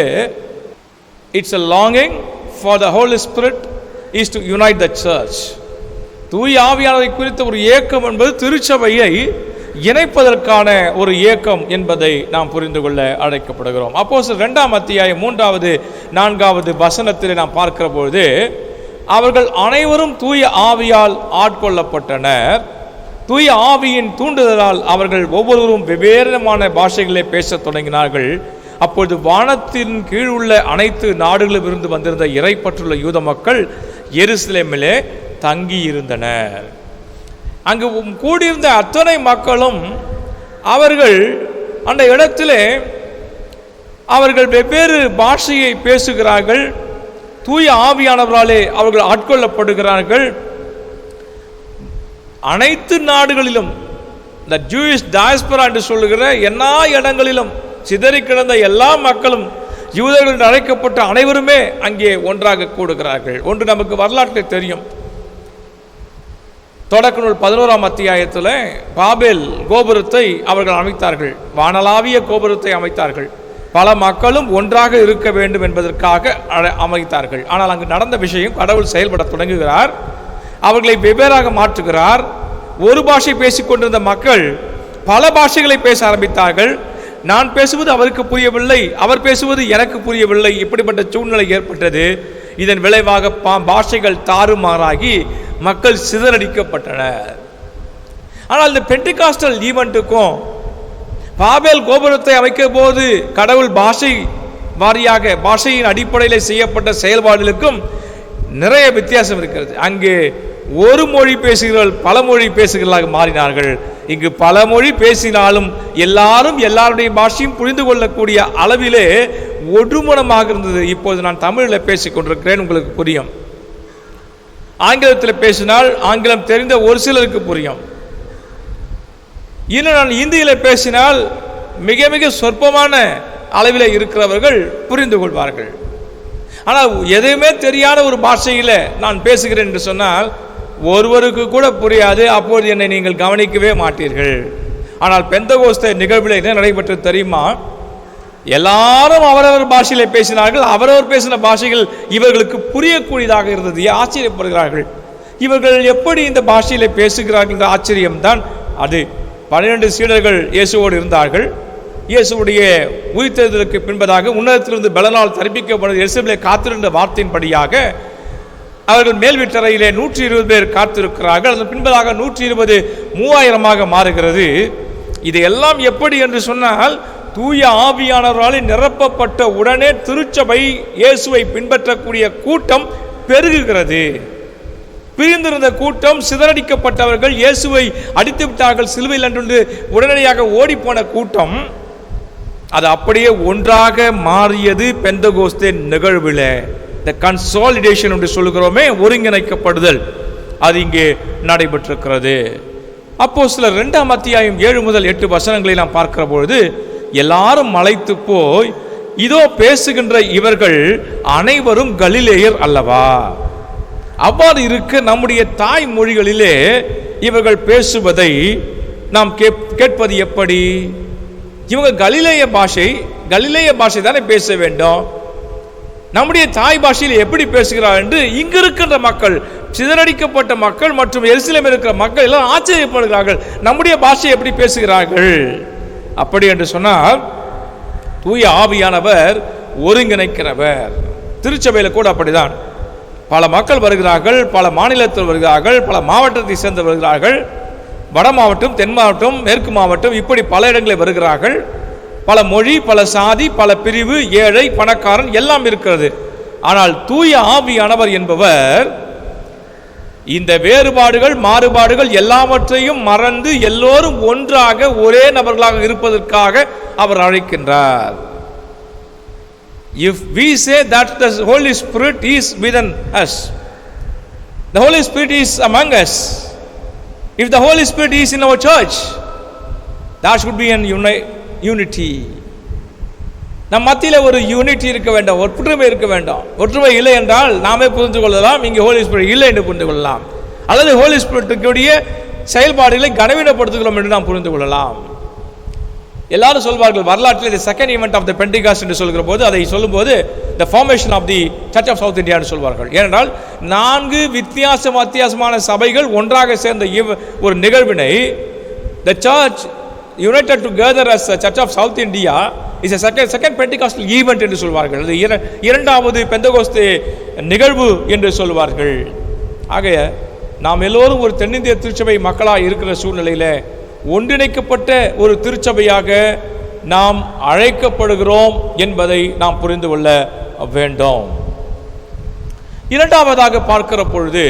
it's a longing for the Holy Spirit is to unite the church. தூய ஆவியானவரை குறித்த ஒரு ஏக்கம் என்பது திருச்சபையை இணைப்பதற்கான ஒரு ஏக்கம் என்பதை நாம் புரிந்து கொள்ள அழைக்கப்படுகிறோம். அப்போஸ்தலர் 2ஆம் அத்தியாயம் 3வது 4வது வசனத்தில் நாம் பார்க்கிற பொழுது அவர்கள் அனைவரும் தூய ஆவியால் ஆட்கொள்ளப்பட்டனர். தூய ஆவியின் தூண்டுதலால் அவர்கள் ஒவ்வொருவரும் வெவ்வேறுமான பாஷைகளை பேசத் தொடங்கினார்கள். அப்பொழுது வானத்தின் கீழ் உள்ள அனைத்து நாடுகளிலும் இருந்து வந்திருந்த இறைப்பற்றுள்ள யூத மக்கள் எருசலேமிலே தங்கியிருந்தனர். அங்கு கூடியிருந்த அத்தனை மக்களும் அவர்கள் அந்த இடத்திலே அவர்கள் வெவ்வேறு பாஷையை பேசுகிறார்கள். தூய ஆவியானவராலே அவர்கள் ஆட்கொள்ளப்படுகிறார்கள். அனைத்து நாடுகளிலும் இந்த ஜூயிஷ் டயஸ்பரா என்று சொல்லுகிற எல்லா இடங்களிலும் சிதறி கிடந்த எல்லா மக்களும் யூதர்கள் என்று அழைக்கப்பட்ட அனைவருமே அங்கே ஒன்றாக கூடுகிறார்கள். ஒன்று நமக்கு வரலாற்றில் தெரியும். தொடக்க நூல் 11ஆம் அத்தியாயத்தில் பாபேல் கோபுரத்தை அவர்கள் அமைத்தார்கள். வானளாவிய கோபுரத்தை அமைத்தார்கள். பல மக்களும் ஒன்றாக இருக்க வேண்டும் என்பதற்காக அமைத்தார்கள். ஆனால் அங்கு நடந்த விஷயம், கடவுள் செயல்பட தொடங்குகிறார். அவர்களை வெவ்வேறாக மாற்றுகிறார். ஒரு பாஷை பேசிக்கொண்டிருந்த மக்கள் பல பாஷைகளை பேச ஆரம்பித்தார்கள். நான் பேசுவது அவருக்கு புரியவில்லை, அவர் பேசுவது எனக்கு புரியவில்லை. இப்படிப்பட்ட சூழ்நிலை ஏற்பட்டது. இதன் விளைவாக பாஷைகள் தாறுமாறாகி மக்கள் சிதறடிக்கப்பட்டனர். ஆனால் இந்த பெண்டிகாஸ்டல் ஈவெண்ட்டுக்கும் பாபேல் கோபுரத்தை அமைக்கும் போது கடவுள் பாஷை வாரியாக பாஷையின் அடிப்படையில் செய்யப்பட்ட செயல்பாடுகளுக்கும் நிறைய வித்தியாசம் இருக்கிறது. அங்கே ஒரு மொழி பேசுகிறவர்கள் பல மொழி பேசுகிறவர்களாக மாறினார்கள். இங்கு பல மொழி பேசினாலும் எல்லாரும் எல்லாருடைய பாஷையும் புரிந்து கொள்ளக்கூடிய அளவிலே ஒருமனமாக இருந்தது. இப்போது நான் தமிழில் பேசிக் கொண்டிருக்கிறேன், உங்களுக்கு புரியும். ஆங்கிலத்தில் பேசினால் ஆங்கிலம் தெரிந்த ஒரு சிலருக்கு புரியும். இன்னும் நான் இந்தியில் பேசினால் மிக மிக சொற்பமான அளவில் இருக்கிறவர்கள் புரிந்து கொள்வார்கள். ஆனால் எதுவுமே தெரியாத ஒரு பாஷையில் நான் பேசுகிறேன் என்று சொன்னால் ஒருவருக்கு கூட புரியாது. அப்போது என்னை நீங்கள் கவனிக்கவே மாட்டீர்கள். ஆனால் பெந்தகோஸ்தே நிகழ்வில் என்ன நடைபெற்றது தெரியுமா? எல்லாரும் அவரவர் பாஷையில பேசினார்கள். அவரவர் பேசின பாஷைகள் இவர்களுக்கு புரியக்கூடியதாக இருந்தது. ஆச்சரியப்படுகிறார்கள், இவர்கள் எப்படி இந்த பாஷையில பேசுகிறார்கள் என்ற ஆச்சரியம்தான் அது. 12 சீடர்கள் இயேசுவோடு இருந்தார்கள். இயேசுடைய உயிர்த்தெழுதலுக்கு பின்பதாக உன்னதத்திலிருந்து பலனால் தரிப்பிக்கப்படும் எருசலேமிலே காத்திருந்த வார்த்தையின்படியாக அவர்கள் மேல் வீட்டறையிலே 120 பேர் காத்திருக்கிறார்கள். அதன் பின்பதாக 120 3000 மாறுகிறது. இது எல்லாம் எப்படி என்று சொன்னால், தூய ஆவியானவரால் நிரப்பப்பட்ட உடனே திருச்சபை இயேசுவை பின்பற்றக்கூடிய கூட்டம் பெருகுகிறது. பிரிந்திருந்த கூட்டம், சிதறடிக்கப்பட்டவர்கள், இயேசுவை அடித்து விட்டார்கள் சிலுவையில் என்று உடனடியாக ஓடிப்போன கூட்டம், அது அப்படியே ஒன்றாக மாறியது பெந்தகோஸ்தே நிகழ்வில். இந்த கன்சாலிடேஷன் என்று சொல்லுகிறோமே, ஒருங்கிணைக்கப்படுதல், அது இங்கே நடைபெற்றிருக்கிறது. அப்போஸ்தலர் 2ஆம் அத்தியாயம் 7 முதல் 8 வசனங்களை நாம் பார்க்கிற பொழுது, எல்லாரும் மலைத்து போய், இதோ பேசுகின்ற இவர்கள் அனைவரும் கலிலேயர் அல்லவா? அவ்வாறு இருக்க நம்முடைய தாய் மொழிகளிலே இவர்கள் பேசுவதை நாம் கேட்பது எப்படி? இவங்க கலிலேய பாஷை தானே பேச வேண்டும். நம்முடைய தாய் பாஷையில் எப்படி பேசுகிறார் என்று இங்கு இருக்கின்ற மக்கள், சிதறடிக்கப்பட்ட மக்கள் மற்றும் எருசலேமில் இருக்கிற மக்கள் எல்லாம் ஆச்சரியப்படுகிறார்கள். நம்முடைய பாஷை எப்படி பேசுகிறார்கள்? அப்படி என்று சொன்னால், தூய ஆவியானவர் ஒருங்கிணைக்கிறவர். திருச்சபையில் கூட அப்படிதான். பல மக்கள் வருகிறார்கள், பல மாநிலத்தில் வருகிறார்கள், பல மாவட்டத்தை சேர்ந்து வருகிறார்கள். வட மாவட்டம், தென் மாவட்டம், மேற்கு மாவட்டம், இப்படி பல இடங்களில் வருகிறார்கள். பல மொழி, பல சாதி, பல பிரிவு, ஏழை, பணக்காரன் எல்லாம் இருக்கிறது. ஆனால் தூய ஆவியானவர் என்பவர் இந்த வேறுபாடுகள், மாறுபாடுகள் எல்லாவற்றையும் மறந்து எல்லோரும் ஒன்றாக ஒரே நபர்களாக இருப்பதற்காக அவர் அழைக்கின்றார். If we say that the Holy Spirit is within us, the Holy Spirit is among us, if the Holy Spirit is in our church, that should be an unity. நம் மத்தியில் ஒரு யூனிட்டி இருக்க வேண்டாம், ஒற்றுமை இருக்க வேண்டாம். ஒற்றுமை இல்லை என்றால் நாமே புரிந்து கொள்ளலாம், இங்கே ஹோலி ஸ்பிரிட் இல்லை என்று புரிந்து கொள்ளலாம். அல்லது ஹோலி ஸ்பிரிட்டுடைய செயல்பாடுகளை கனவீனப்படுத்துகிறோம் என்று நாம் புரிந்து கொள்ளலாம். எல்லாரும் சொல்வார்கள் வரலாற்றில் the second event of the Pentecost என்று சொல்கிற போது, அதை சொல்லும்போது the formation of the church of South India என்று சொல்வார்கள். ஏனென்றால் 4 வித்தியாசமான சபைகள் ஒன்றாக சேர்ந்த ஒரு நிகழ்வினை the church united together as church of South India is a second Pentecostal event என்று சொல்வார்கள். அது இரண்டாவது பெந்தகோஸ்தே நிகழ்வு என்று சொல்வார்கள். ஆக நாம் எல்லோரும் ஒரு தென்னிந்திய திருச்சபை மக்களாக இருக்கிற சூழ்நிலையில் ஒன்றிணைக்கப்பட்ட ஒரு திருச்சபையாக நாம் அழைக்கப்படுகிறோம் என்பதை நாம் புரிந்து கொள்ள வேண்டும். இரண்டாவதாக பார்க்கிற பொழுது,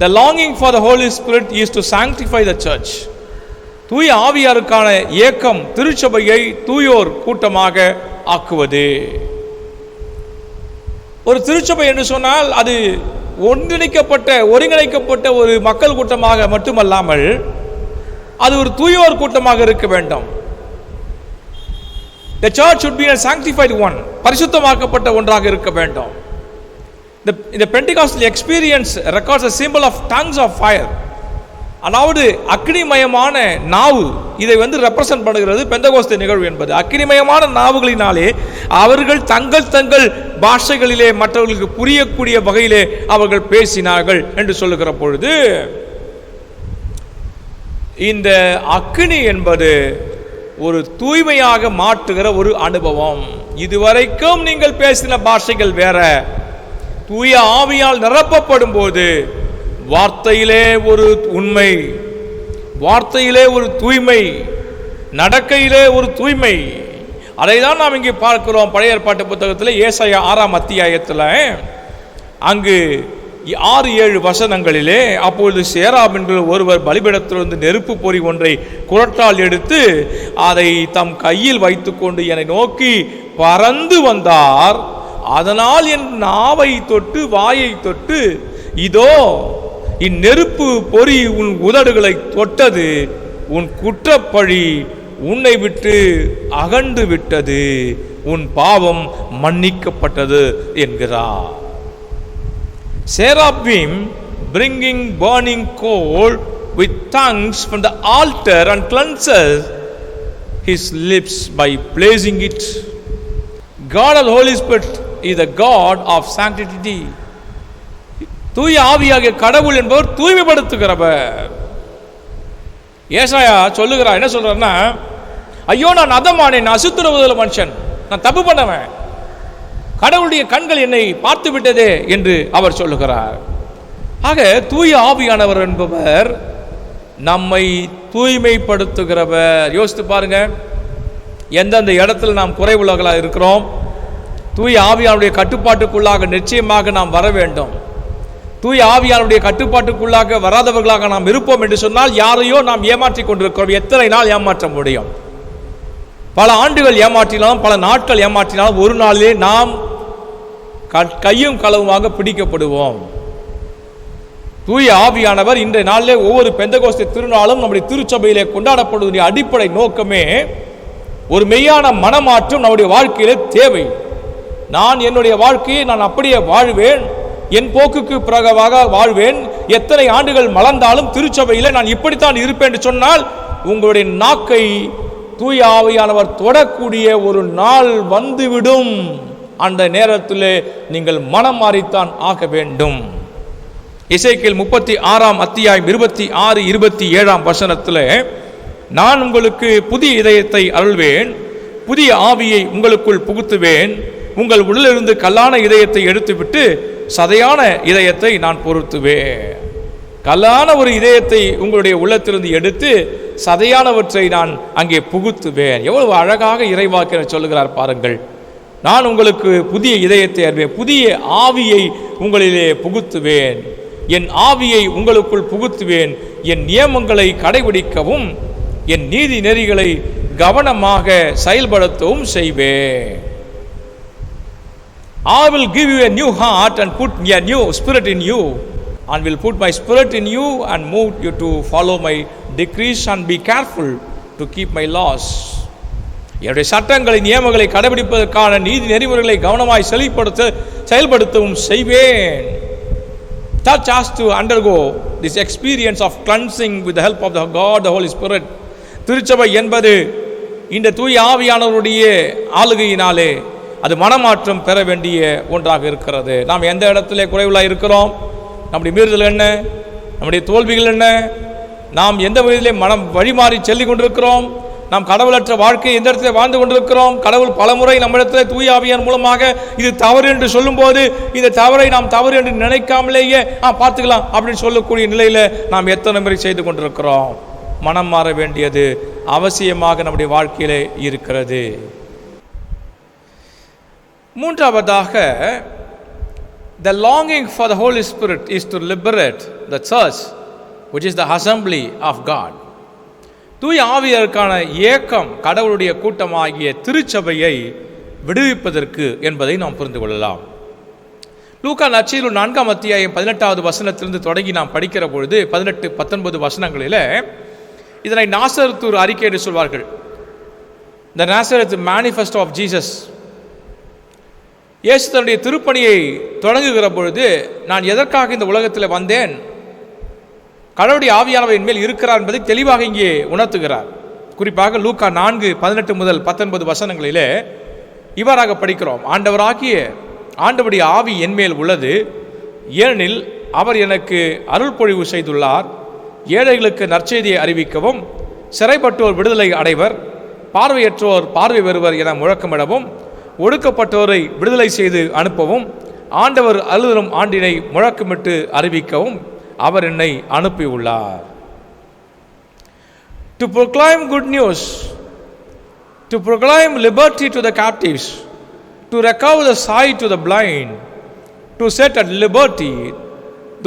the longing for the Holy Spirit is to sanctify the church. தூய ஆவியாருக்கான ஏக்கம் திருச்சபையை தூயோர் கூட்டமாக ஆக்குவது. ஒரு திருச்சபை என்று சொன்னால் அது ஒருங்கிணைக்கப்பட்ட ஒரு மக்கள் கூட்டமாக மட்டுமல்லாமல் அது ஒரு தூயோர் கூட்டமாக இருக்க வேண்டும். The church should be a sanctified one, பரிசுத்தமாக்கப்பட்ட ஒன்றாக இருக்க வேண்டும். The Pentecostal experience records a symbol of tongues of fire. அதாவது அக்னிமயமான நாவு, இதை ரெப்ரசன்ட் பண்ணுகிறது பெந்தகோஸ்தே நிகழ்வு என்பது. அக்னிமயமான நாவுகளினாலே அவர்கள் தங்கள் பாஷைகளிலே மற்றவர்களுக்கு புரியக்கூடிய வகையிலே அவர்கள் பேசினார்கள் என்று சொல்லுகிற பொழுது, இந்த அக்னி என்பது ஒரு தூய்மையாக மாற்றுகிற ஒரு அனுபவம். இதுவரைக்கும் நீங்கள் பேசின பாஷைகள் வேற, தூய ஆவியால் நிரப்பப்படும் போது வார்த்தையிலே ஒரு உண்மை, வார்த்தையிலே ஒரு தூய்மை, நடக்கையிலே ஒரு தூய்மை. அதை தான் நாம் இங்கே பார்க்கிறோம். பழைய ஏற்பாட்டு புத்தகத்தில் ஏசாயா 6ஆம் அத்தியாயத்தில் அங்கு 6-7 வசனங்களிலே, அப்பொழுது சேராப் என்கிற ஒருவர் பலிபீடத்திலிருந்து நெருப்பு பொறி ஒன்றை குரட்டால் எடுத்து அதை தம் கையில் வைத்துக்கொண்டு என்னை நோக்கி பறந்து வந்தார். அதனால் என் நாவை தொட்டு வாயை தொட்டு, இதோ இந்நெருப்பு பொறி உன் உதடுகளை தொட்டது, உன் குற்றப்பழி உன்னை விட்டு அகன்று விட்டது, உன் பாவம் மன்னிக்கப்பட்டது என்கிறார். Seraphim bringing burning coal with tongues from the altar and cleanses his lips by placing it. God of the Holy Spirit is the God of sanctity. தூய ஆவியாகிய கடவுள் என்பவர் தூய்மைப்படுத்துகிறவர். ஏசாயா சொல்லுகிறார், என்ன சொல்றாருன்னா, ஐயோ நான் அதமானேன், அசுத்தரவுதல் மனுஷன், நான் தப்பு பண்ணவன், கடவுளுடைய கண்கள் என்னை பார்த்து விட்டதே என்று அவர் சொல்லுகிறார். ஆக தூய ஆவியானவர் என்பவர் நம்மை தூய்மைப்படுத்துகிறவர். யோசித்து பாருங்க, எந்தெந்த இடத்துல நாம் குறைவுள்ளவர்களாக இருக்கிறோம். தூய ஆவியானுடைய கட்டுப்பாட்டுக்குள்ளாக நிச்சயமாக நாம் வர வேண்டும். தூய ஆவியானுடைய கட்டுப்பாட்டுக்குள்ளாக வராதவர்களாக நாம் இருப்போம் என்று சொன்னால் யாரையோ நாம் ஏமாற்றி கொண்டிருக்கிறோம். எத்தனை நாள் ஏமாற்ற முடியும்? பல ஆண்டுகள் ஏமாற்றினாலும், பல நாட்கள் ஏமாற்றினாலும், ஒரு நாளிலே நாம் கையும் களவுமாக பிடிக்கப்படுவோம். தூய ஆவியானவர் இன்றைய நாளிலே ஒவ்வொரு பெந்தகோஸ்தே திருநாளும் நம்முடைய திருச்சபையிலே கொண்டாடப்படுவதற்கு அடிப்படை நோக்கமே ஒரு மெய்யான மனமாற்றம் நம்முடைய வாழ்க்கையிலே தேவை. நான் என்னுடைய வாழ்க்கையை நான் அப்படியே வாழ்வேன், என் போக்குக்கு பிறகாக வாழ்வேன், எத்தனை ஆண்டுகள் மலர்ந்தாலும் திருச்சபையில் நான் இப்படித்தான் இருப்பேன் என்று சொன்னால் உங்களுடைய நாக்கை தூய ஆவியானவர் தொடக்கூடிய ஒரு நாள் வந்துவிடும். அந்த நேரத்திலே நீங்கள் மனம் மாறித்தான் ஆக வேண்டும். எசேக்கியேல் 36ஆம் அத்தியாயம் 26-27 வசனத்தில், நான் உங்களுக்கு புதிய இதயத்தை அருள்வேன், புதிய ஆவியை உங்களுக்குள் புகுத்துவேன், உங்கள் உடலிலிருந்து கல்லான இதயத்தை எடுத்துவிட்டு சதையான இதயத்தை நான் பொருத்துவேன். கல்லான ஒரு இதயத்தை உங்களுடைய உள்ளத்திலிருந்து எடுத்து சதையானவற்றை நான் அங்கே புகுத்துவேன். எவ்வளவு அழகாக இறைவாக்கினர் சொல்லுகிறார் பாருங்கள். நான் உங்களுக்கு புதிய இதயத்தை அருள்வேன், புதிய ஆவியை உங்களிலே புகுத்துவேன், என் ஆவியை உங்களுக்குள் புகுத்துவேன், என் நியமங்களை கடைபிடிக்கவும் என் நீதி நெறிகளை கவனமாக செயல்படுத்தவும் செய்வேன். I will give you a new heart and put a new spirit in you, and will put my spirit in you and move you to follow my decrees and be careful to keep my laws. என்னுடைய சட்டங்களை நியமங்களை கடைபிடிப்பதற்கான நீதி நெறிமுறைகளை கவனமாய் செயல்படுத்தவும் செய்வேன். Church has to undergo this experience of cleansing with the help of the God, the Holy Spirit. திருச்சபை என்பது இந்த தூய ஆவியானவருடைய ஆளுகையினாலே அது மனமாற்றம் பெற வேண்டிய ஒன்றாக இருக்கிறது. நாம் எந்த இடத்துல குறைவுளாக இருக்கிறோம், நம்முடைய மீறுதல் என்ன, நம்முடைய தோல்விகள் என்ன, நாம் எந்த வகையிலே மனம் வழிமாறி செல்லிக் கொண்டிருக்கிறோம், நாம் கடவுளற்ற வாழ்க்கை எந்த இடத்துல வாழ்ந்து கொண்டிருக்கிறோம். கடவுள் பலமுறை நம்மிடத்தில் தூய ஆவியான் மூலமாக இது தவறு என்று சொல்லும்போது இந்த தவறை நாம் தவறு என்று நினைக்காமலேயே பார்த்துக்கலாம் அப்படின்னு சொல்லக்கூடிய நிலையில் நாம் எத்தனை முறை செய்து கொண்டிருக்கிறோம். மனம் மாற வேண்டியது அவசியமாக நம்முடைய வாழ்க்கையிலே இருக்கிறது. மூன்றாவதாக, the longing for the Holy Spirit is to liberate the church, which is the assembly of God. தூய ஆவியாருக்கான ஏக்கம் கடவுளுடைய கூட்டமாகிய திருச்சபையை விடுவிப்பதற்கு என்பதை நாம் புரிந்து கொள்ளலாம். லூக்கா நற்செய்தி 4ஆம் அத்தியாயம் 18வது வசனத்திலிருந்து தொடங்கி நாம் படிக்கிற பொழுது 18-19 வசனங்களில் இதனை நாசரேத்து அறிக்கை என்று சொல்வார்கள். The Nazareth Manifesto of Jesus. இயேசு தன்னுடைய திருப்பணியை தொடங்குகிற பொழுது, நான் எதற்காக இந்த உலகத்தில் வந்தேன், கடவுளுடைய ஆவியானவர் என் மேல் இருக்கிறார் என்பதை தெளிவாக இங்கே உணர்த்துகிறார். குறிப்பாக லூக்கா 4:18 முதல் 19 வசனங்களிலே இவ்வாறாக படிக்கிறோம். ஆண்டவருடைய ஆவி என் மேல் உள்ளது, ஏனெனில் அவர் எனக்கு அருள் பொழிவு செய்துள்ளார். ஏழைகளுக்கு நற்செய்தியை அறிவிக்கவும், சிறைப்பட்டோர் விடுதலை அடைவர், பார்வையற்றோர் பார்வை பெறுவர் என முழக்கமிடவும், ஒடுக்கப்பட்டோரை விடுதலை செய்து அனுப்பவும், ஆண்டவர் அருளும் ஆண்டினை முழக்கமிட்டு அறிவிக்கவும் அவர் என்னை அனுப்பியுள்ளார். To proclaim good news, to proclaim liberty to the captives, to recover the sight to the blind, to set at liberty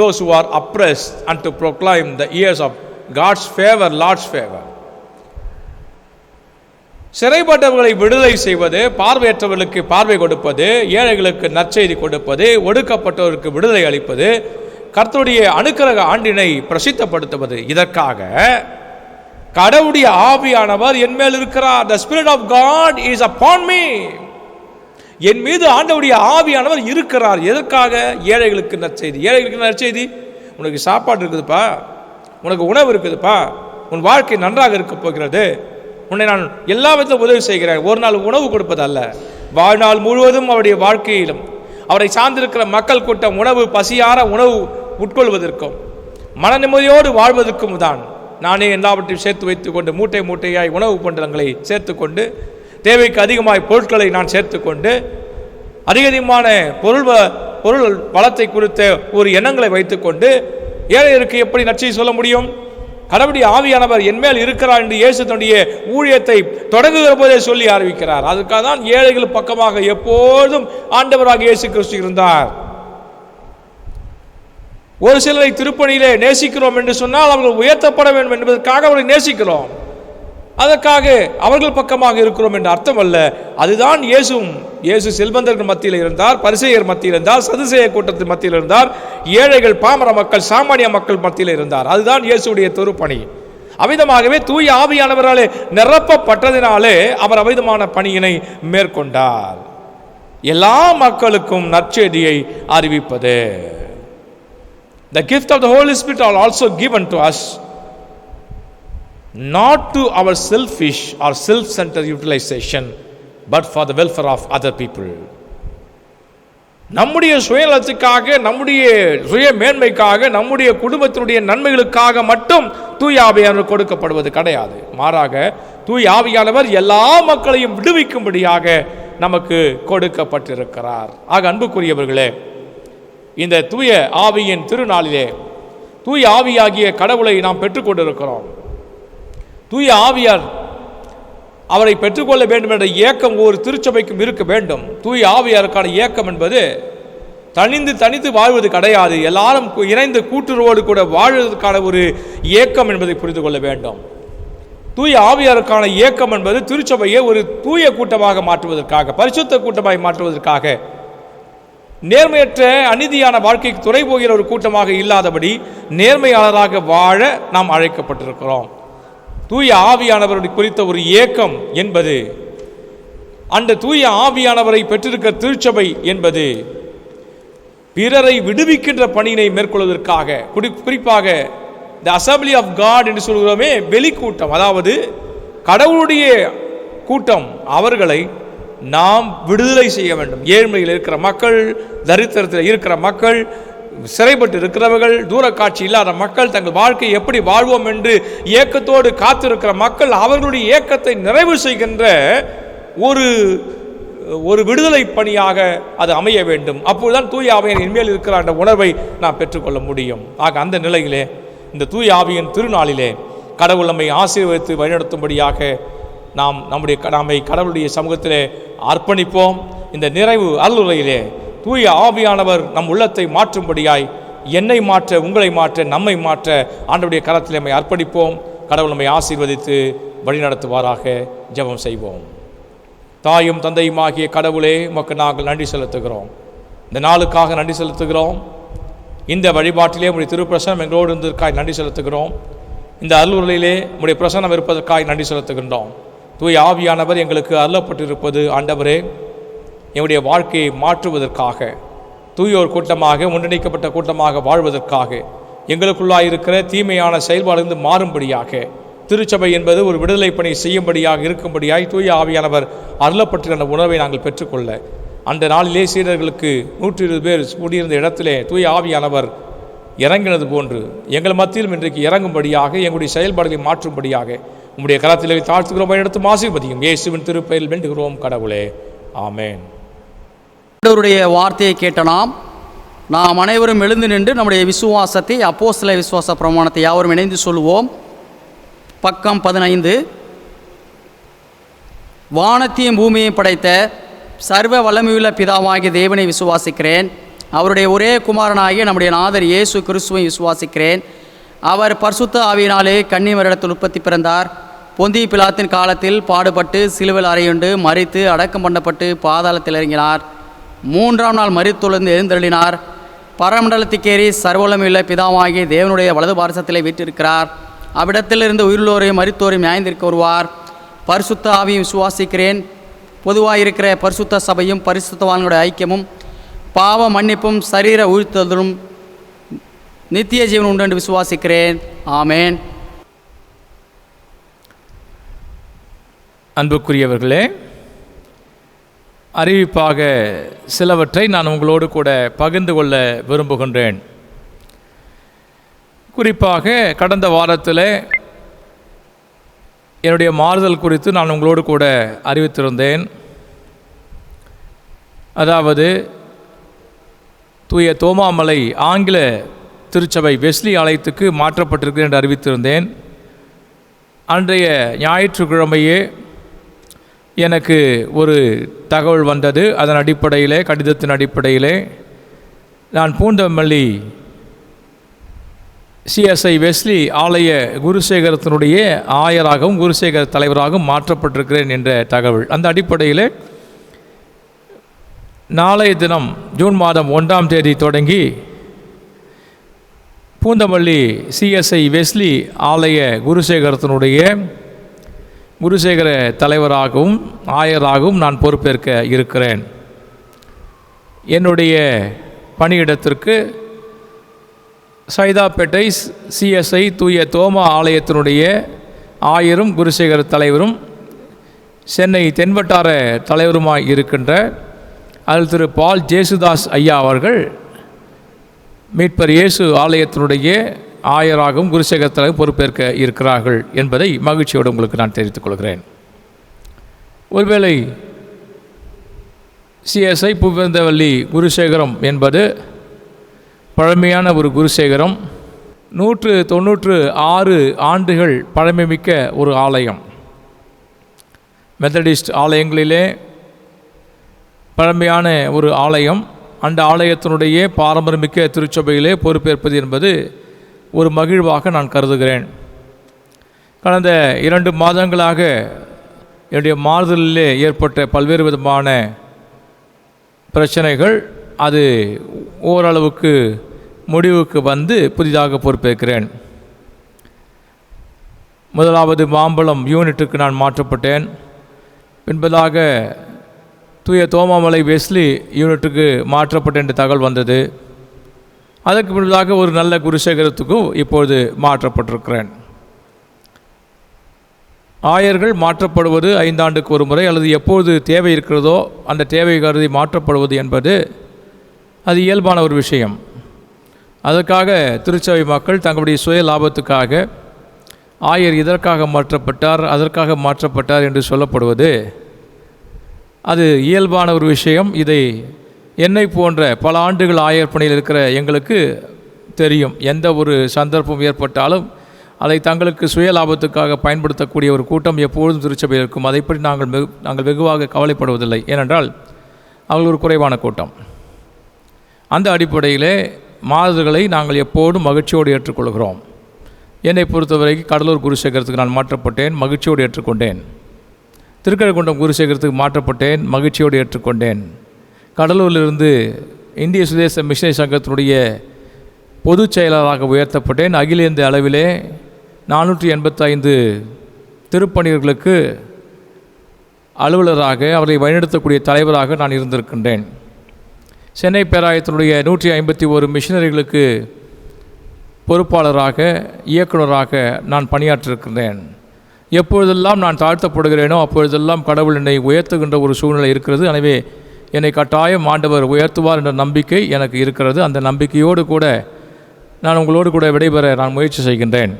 those who are oppressed, and to proclaim the years of God's favor, Lord's favor. சிறைப்பட்டவர்களை விடுதலை செய்வது, பார்வையற்றவர்களுக்கு பார்வை கொடுப்பது, ஏழைகளுக்கு நற்செய்தி கொடுப்பது, ஒடுக்கப்பட்டவருக்கு விடுதலை அளிப்பது, கர்த்தருடைய அனுக்கிரக ஆண்டினை பிரசித்தப்படுத்துவது. இதற்காக கடவுளுடைய ஆவியானவர் என் மேல் இருக்கிறார். The Spirit of God is upon me. என் மீது ஆண்டவருடைய ஆவியானவர் இருக்கிறார். எதற்காக? ஏழைகளுக்கு நற்செய்தி. ஏழைகளுக்கு நற்செய்தி, உனக்கு சாப்பாடு இருக்குதுப்பா, உனக்கு உணவு இருக்குதுப்பா, உன் வாழ்க்கை நன்றாக இருக்க போகிறது, உன்னை நான் எல்லா விதத்திலும் உதவி செய்கிறேன். ஒரு நாள் உணவு கொடுப்பதல்ல, வாழ்நாள் முழுவதும் அவருடைய வாழ்க்கையிலும் அவரை சார்ந்திருக்கிற மக்கள் கூட்டம் உணவு பசியார உணவு உட்கொள்வதற்கும் மன நிம்மதியோடு வாழ்வதற்கும் தான் நானே எல்லாவற்றையும் சேர்த்து வைத்துக்கொண்டு மூட்டை மூட்டையாய் உணவு பண்டங்களை சேர்த்துக்கொண்டு, தேவைக்கு அதிகமாய் பொருட்களை நான் சேர்த்துக்கொண்டு, அதிகமான பொருள் வளத்தை குறித்த ஒரு எண்ணங்களை வைத்துக்கொண்டு ஏழைகளுக்கு எப்படி நற்செய்தி சொல்ல முடியும்? கடவுளுடைய ஆவியானவர் என் மேல் இருக்கிறார் என்று இயேசு தன்னுடைய ஊழியத்தை தொடங்குகிற போதே சொல்லி ஆரம்பிக்கிறார். அதுக்காக தான் ஏழைகள் பக்கமாக எப்போதும் ஆண்டவராக இயேசு கிறிஸ்து இருந்தார். ஒரு சிலரை திருப்பணியிலே நேசிக்கிறோம் என்று சொன்னால் அவர்கள் உயர்த்தப்பட வேண்டும் என்பதற்காக அவர்களை நேசிக்கிறோம், அதற்காக அவர்கள் பக்கமாக இருக்கிறோம் என்று அர்த்தம் அல்ல. அதுதான் இயேசு செல்வந்தர்கள் மத்தியில் இருந்தார், பரிசேயர் மத்தியில் இருந்தார், சதுசேயர் கூட்டத்தின் மத்தியில் இருந்தார், ஏழைகள் பாமர மக்கள் சாமானிய மக்கள் மத்தியில் இருந்தார். அதுதான் இயேசுடைய திருப்பணி. அவ்விதமாகவே தூய ஆவியானவராலே நிரப்பப்பட்டதினாலே அவர் அவ்விதமான பணியினை மேற்கொண்டார். எல்லா மக்களுக்கும் நற்செய்தியை அறிவிப்பது. The gift of the Holy Spirit are also given to us, not to our selfish or self-centered utilization, but for the welfare of other people. நம்முடைய சுயநலத்துக்காக, நம்முடைய சுய மேன்மைக்காக, நம்முடைய குடும்பத்தினுடைய நன்மைகளுக்காக மட்டும் தூய ஆவியானவர் கொடுக்கப்படுவது கிடையாது. மாறாக தூய ஆவியானவர் எல்லா மக்களையும் விடுவிக்கும்படியாக நமக்கு கொடுக்கப்பட்டிருக்கிறார். ஆக அன்புக்குரியவர்களே, இந்த தூய ஆவியின் திருநாளிலே தூய ஆவியாகிய கடவுளை நாம் பெற்றுக்கொண்டிருக்கிறோம். தூய ஆவியார் அவரை பெற்றுக்கொள்ள வேண்டும் என்ற ஏக்கம் ஒரு திருச்சபைக்கும் இருக்க வேண்டும். தூய ஆவியாருக்கான ஏக்கம் என்பது தனித்து வாழ்வது கிடையாது, எல்லாரும் இணைந்து கூட்டுறவோடு கூட வாழ்வதற்கான ஒரு ஏக்கம் என்பதை புரிந்து கொள்ள வேண்டும். தூய ஆவியாருக்கான ஏக்கம் என்பது திருச்சபையை ஒரு தூய கூட்டமாக மாற்றுவதற்காக, பரிசுத்த கூட்டமாக மாற்றுவதற்காக, நேர்மையற்ற அநீதியான வாழ்க்கைக்கு துணை போகிற ஒரு கூட்டமாக இல்லாதபடி நேர்மையாளராக வாழ நாம் அழைக்கப்பட்டிருக்கிறோம். தூய ஆவியானவரை குறித்த ஒரு ஏக்கம் என்பது, அந்த தூய ஆவியானவரை பெற்றிருக்கிற திருச்சபை என்பது பிறரை விடுவிக்கின்ற பணியினை மேற்கொள்வதற்காக குறிப்பாக இந்த அசம்பிளி ஆஃப் காட் என்று சொல்கிறோமே, வெளிக்கூட்டம், அதாவது கடவுளுடைய கூட்டம், அவர்களை நாம் விடுதலை செய்ய வேண்டும். ஏழ்மையில் இருக்கிற மக்கள், தரித்திரத்தில் இருக்கிற மக்கள், சிறைப்பட்டு இருக்கிறவர்கள், தூரக்காட்சி இல்லாத மக்கள், தங்கள் வாழ்க்கையை எப்படி வாழ்வோம் என்று ஏக்கத்தோடு காத்திருக்கிற மக்கள், அவர்களுடைய ஏக்கத்தை நிறைவு செய்கின்ற ஒரு விடுதலை பணியாக அது அமைய வேண்டும். அப்போதுதான் தூய ஆவியின் இன்மேல் இருக்கிற அந்த உணர்வை நாம் பெற்றுக்கொள்ள முடியும். ஆக அந்த நிலையிலே இந்த தூய ஆவியின் திருநாளிலே கடவுள் நம்மை ஆசீர்வதித்து வழிநடத்தும்படியாக நம்மை கடவுளுடைய சமூகத்திலே அர்ப்பணிப்போம். இந்த நிறைவு அருளுரையிலே தூய ஆவியானவர் நம் உள்ளத்தை மாற்றும்படியாய் என்னை மாற்ற, உங்களை மாற்ற, நம்மை மாற்ற ஆண்டவருடைய கரத்திலே நம்மை அர்ப்பணிப்போம். கடவுள் நம்மை ஆசீர்வதித்து வழிநடத்துவாராக. ஜெபம் செய்வோம். தாயும் தந்தையுமாகிய கடவுளே, உமக்கு நாங்கள் நன்றி செலுத்துகிறோம். இந்த நாளுக்காக நன்றி செலுத்துகிறோம். இந்த வழிபாட்டிலே உடைய திருப்பிரசனம் எங்களோடு இருந்ததற்காய் நன்றி செலுத்துகிறோம். இந்த அருளுரையிலே உடைய பிரசனம் இருப்பதற்காய் நன்றி செலுத்துகின்றோம். தூய ஆவியானவர் எங்களுக்கு அருளப்பட்டிருப்பது ஆண்டவரே, எங்களுடைய வாழ்க்கையை மாற்றுவதற்காக, தூயோர் கூட்டமாக, ஒன்றிணைக்கப்பட்ட கூட்டமாக வாழ்வதற்காக, எங்களுக்குள்ளாயிருக்கிற தீமையான செயல்பாடு மாறும்படியாக, திருச்சபை என்பது ஒரு விடுதலை பணி செய்யும்படியாக இருக்கும்படியாய் தூய ஆவியானவர் அருளப்பட்டிருந்த உணர்வை நாங்கள் பெற்றுக்கொள்ள, அந்த நாளிலே சீடர்களுக்கு 120 பேர் கூடியிருந்த இடத்திலே தூய ஆவியானவர் இறங்கினது போன்று எங்கள் மத்தியிலும் இன்றைக்கு இறங்கும்படியாக, எங்களுடைய செயல்பாடுகளை மாற்றும்படியாக உங்களுடைய கரத்திலே தாழ்த்துகிறோம். எடுத்து ஆசீர்வதியும். இயேசுவின் திருப்பெயரில் வேண்டுகிறோம் கடவுளே, ஆமென். ஆண்டவருடைய வார்த்தையை கேட்ட நாம் அனைவரும் எழுந்து நின்று நம்முடைய விசுவாசத்தை, அப்போஸ்தல விசுவாச பிரமாணத்தை யாவரும் இணைந்து சொல்லுவோம். பக்கம் 15. வானத்தையும் பூமியையும் படைத்த சர்வ வல்லமையுள்ள பிதாவாகிய தேவனை விசுவாசிக்கிறேன். அவருடைய ஒரே குமாரனாகிய நம்முடைய நாதர் இயேசு கிறிஸ்துவை விசுவாசிக்கிறேன். அவர் பரிசுத்த ஆவியினாலே கன்னிமரிடத்தில் உற்பத்தி பிறந்தார். பொந்திய பிலாத்தின் காலத்தில் பாடுபட்டு சிலுவையில் அறையுண்டு மரித்து அடக்கம் பண்ணப்பட்டு பாதாளத்தில் இறங்கினார். 3ஆம் நாள் மரித்தொழுந்து எழுந்தருளினார். பரமண்டலத்துக்கேறி சர்வவல்லமையுள்ள பிதாவாகிய தேவனுடைய வலது பாரசத்திலே வீற்றிருக்கிறார். அவ்விடத்திலிருந்து உயிருள்ளோரையும் மரித்தோரையும் நியாயந்திருக்க வருவார். பரிசுத்த ஆவியும் விசுவாசிக்கிறேன். பொதுவாயிருக்கிற பரிசுத்த சபையும் பரிசுத்தவான்களுடைய ஐக்கியமும் பாவ மன்னிப்பும் சரீர உயிர்த்தலும் நித்திய ஜீவன் உண்டு என்று விசுவாசிக்கிறேன். ஆமேன். அன்புக்குரியவர்களே, அறிவிப்பாக சிலவற்றை நான் உங்களோடு கூட பகிர்ந்து கொள்ள விரும்புகின்றேன். குறிப்பாக கடந்த வாரத்தில் என்னுடைய மாறுதல் குறித்து நான் உங்களோடு கூட அறிவித்திருந்தேன். அதாவது தூய தோமாமலை ஆங்கில திருச்சபை வெஸ்லி ஆலயத்துக்கு மாற்றப்பட்டிருக்கு என்று அறிவித்திருந்தேன். அன்றைய ஞாயிற்றுக்கிழமையே எனக்கு ஒரு தகவல் வந்தது. அதன் அடிப்படையிலே, கடிதத்தின் அடிப்படையிலே நான் பூந்தமல்லி சிஎஸ்ஐ வெஸ்லி ஆலய குருசேகரத்தினுடைய ஆயராகவும் குருசேகர தலைவராகவும் மாற்றப்பட்டிருக்கிறேன் என்ற தகவல். அந்த அடிப்படையில் நாளைய தினம் ஜூன் மாதம் 1ஆம் தேதி தொடங்கி பூந்தமல்லி சிஎஸ்ஐ வெஸ்லி ஆலய குருசேகரத்தினுடைய குருசேகர தலைவராகவும் ஆயராகவும் நான் பொறுப்பேற்க இருக்கிறேன். என்னுடைய பணியிடத்திற்கு சைதாப்பேட்டை சிஎஸ்ஐ தூய தோமா ஆலயத்தினுடைய ஆயரும் குருசேகர தலைவரும் சென்னை தென்வட்டார தலைவருமாய் இருக்கின்ற அதில் திரு பால் ஜேசுதாஸ் ஐயா அவர்கள் மீட்பர் இயேசு ஆலயத்தினுடைய ஆயராகவும் குருசேகர தலைவர் பொறுப்பேற்க இருக்கிறார்கள் என்பதை மகிழ்ச்சியோடு உங்களுக்கு நான் தெரிவித்துக் கொள்கிறேன். ஒருவேளை சிஎஸ்ஐ பூந்தமல்லி குருசேகரம் என்பது பழமையான ஒரு குருசேகரம், 196 ஆண்டுகள் பழமைமிக்க ஒரு ஆலயம். மெத்தடிஸ்ட் ஆலயங்களிலே பழமையான ஒரு ஆலயம். அந்த ஆலயத்தினுடைய பாரம்பரியமிக்க திருச்சபையிலே பொறுப்பேற்பது என்பது ஒரு மகிழ்வாக நான் கருதுகிறேன். கடந்த 2 மாதங்களாக என்னுடைய மாறுதலிலே ஏற்பட்ட பல்வேறு விதமான பிரச்சனைகள், அது ஓரளவுக்கு முடிவுக்கு வந்து புதிதாக பொறுப்பேற்கிறேன். முதலாவது மாம்பழம் யூனிட்டுக்கு நான் மாற்றப்பட்டேன். பின்பதாக தூய தோமாமலை வெஸ்லி யூனிட்டுக்கு மாற்றப்பட்ட என்ற தகவல் வந்தது. அதற்கு முன்னதாக ஒரு நல்ல குருசேகரத்துக்கும் இப்பொழுது மாற்றப்பட்டிருக்கிறேன். ஆயர்கள் மாற்றப்படுவது 5 ஆண்டுக்கு ஒரு முறை அல்லது எப்போது தேவை இருக்கிறதோ அந்த தேவை கருதி மாற்றப்படுவது என்பது அது இயல்பான ஒரு விஷயம். அதற்காக திருச்சபை மக்கள் தங்களுடைய சுய லாபத்துக்காக ஆயர் இதற்காக மாற்றப்பட்டார் அதற்காக மாற்றப்பட்டார் என்று சொல்லப்படுவது அது இயல்பான ஒரு விஷயம். இதை என்னை போன்ற பல ஆண்டுகள் ஆயர் பணியில் இருக்கிற எங்களுக்கு தெரியும். எந்த ஒரு சந்தர்ப்பம் ஏற்பட்டாலும் அதை தங்களுக்கு சுய லாபத்துக்காக பயன்படுத்தக்கூடிய ஒரு கூட்டம் எப்பொழுதும் திருச்சபையில் இருக்கும். அதைப்பற்றி நாங்கள் வெகுவாக கவலைப்படுவதில்லை. ஏனென்றால் அவர்கள் ஒரு குறைவான கூட்டம். அந்த அடிப்படையிலே மாறுதல்களை நாங்கள் எப்போதும் மகிழ்ச்சியோடு ஏற்றுக்கொள்கிறோம். என்னை பொறுத்தவரைக்கும் கடலூர் குருசேகரத்துக்கு நான் மாற்றப்பட்டேன், மகிழ்ச்சியோடு ஏற்றுக்கொண்டேன். திருக்கழுக்குன்றம் குருசேகரத்துக்கு மாற்றப்பட்டேன், மகிழ்ச்சியோடு ஏற்றுக்கொண்டேன். கடலூரிலிருந்து இந்திய சுதேச மிஷனரி சங்கத்தினுடைய பொதுச் செயலாளராக உயர்த்தப்பட்டேன். அகில இந்திய அளவிலே 485 திருப்பணியர்களுக்கு அலுவலராக அவர்களை வழிநடத்தக்கூடிய தலைவராக நான் இருந்திருக்கின்றேன். சென்னை பேராயத்தினுடைய 151 மிஷனரிகளுக்கு பொறுப்பாளராக இயக்குநராக நான் பணியாற்றிருக்கின்றேன். எப்பொழுதெல்லாம் நான் தாழ்த்தப்படுகிறேனோ அப்பொழுதெல்லாம் கடவுள் என்னை உயர்த்துகின்ற ஒரு சூழ்நிலை இருக்கிறது. எனவே என்னை கட்டாயம் ஆண்டவர் உயர்த்துவார் என்ற நம்பிக்கை எனக்கு இருக்கிறது. அந்த நம்பிக்கையோடு கூட நான் உங்களோடு கூட விடைபெற நான் முயற்சி செய்கின்றேன்.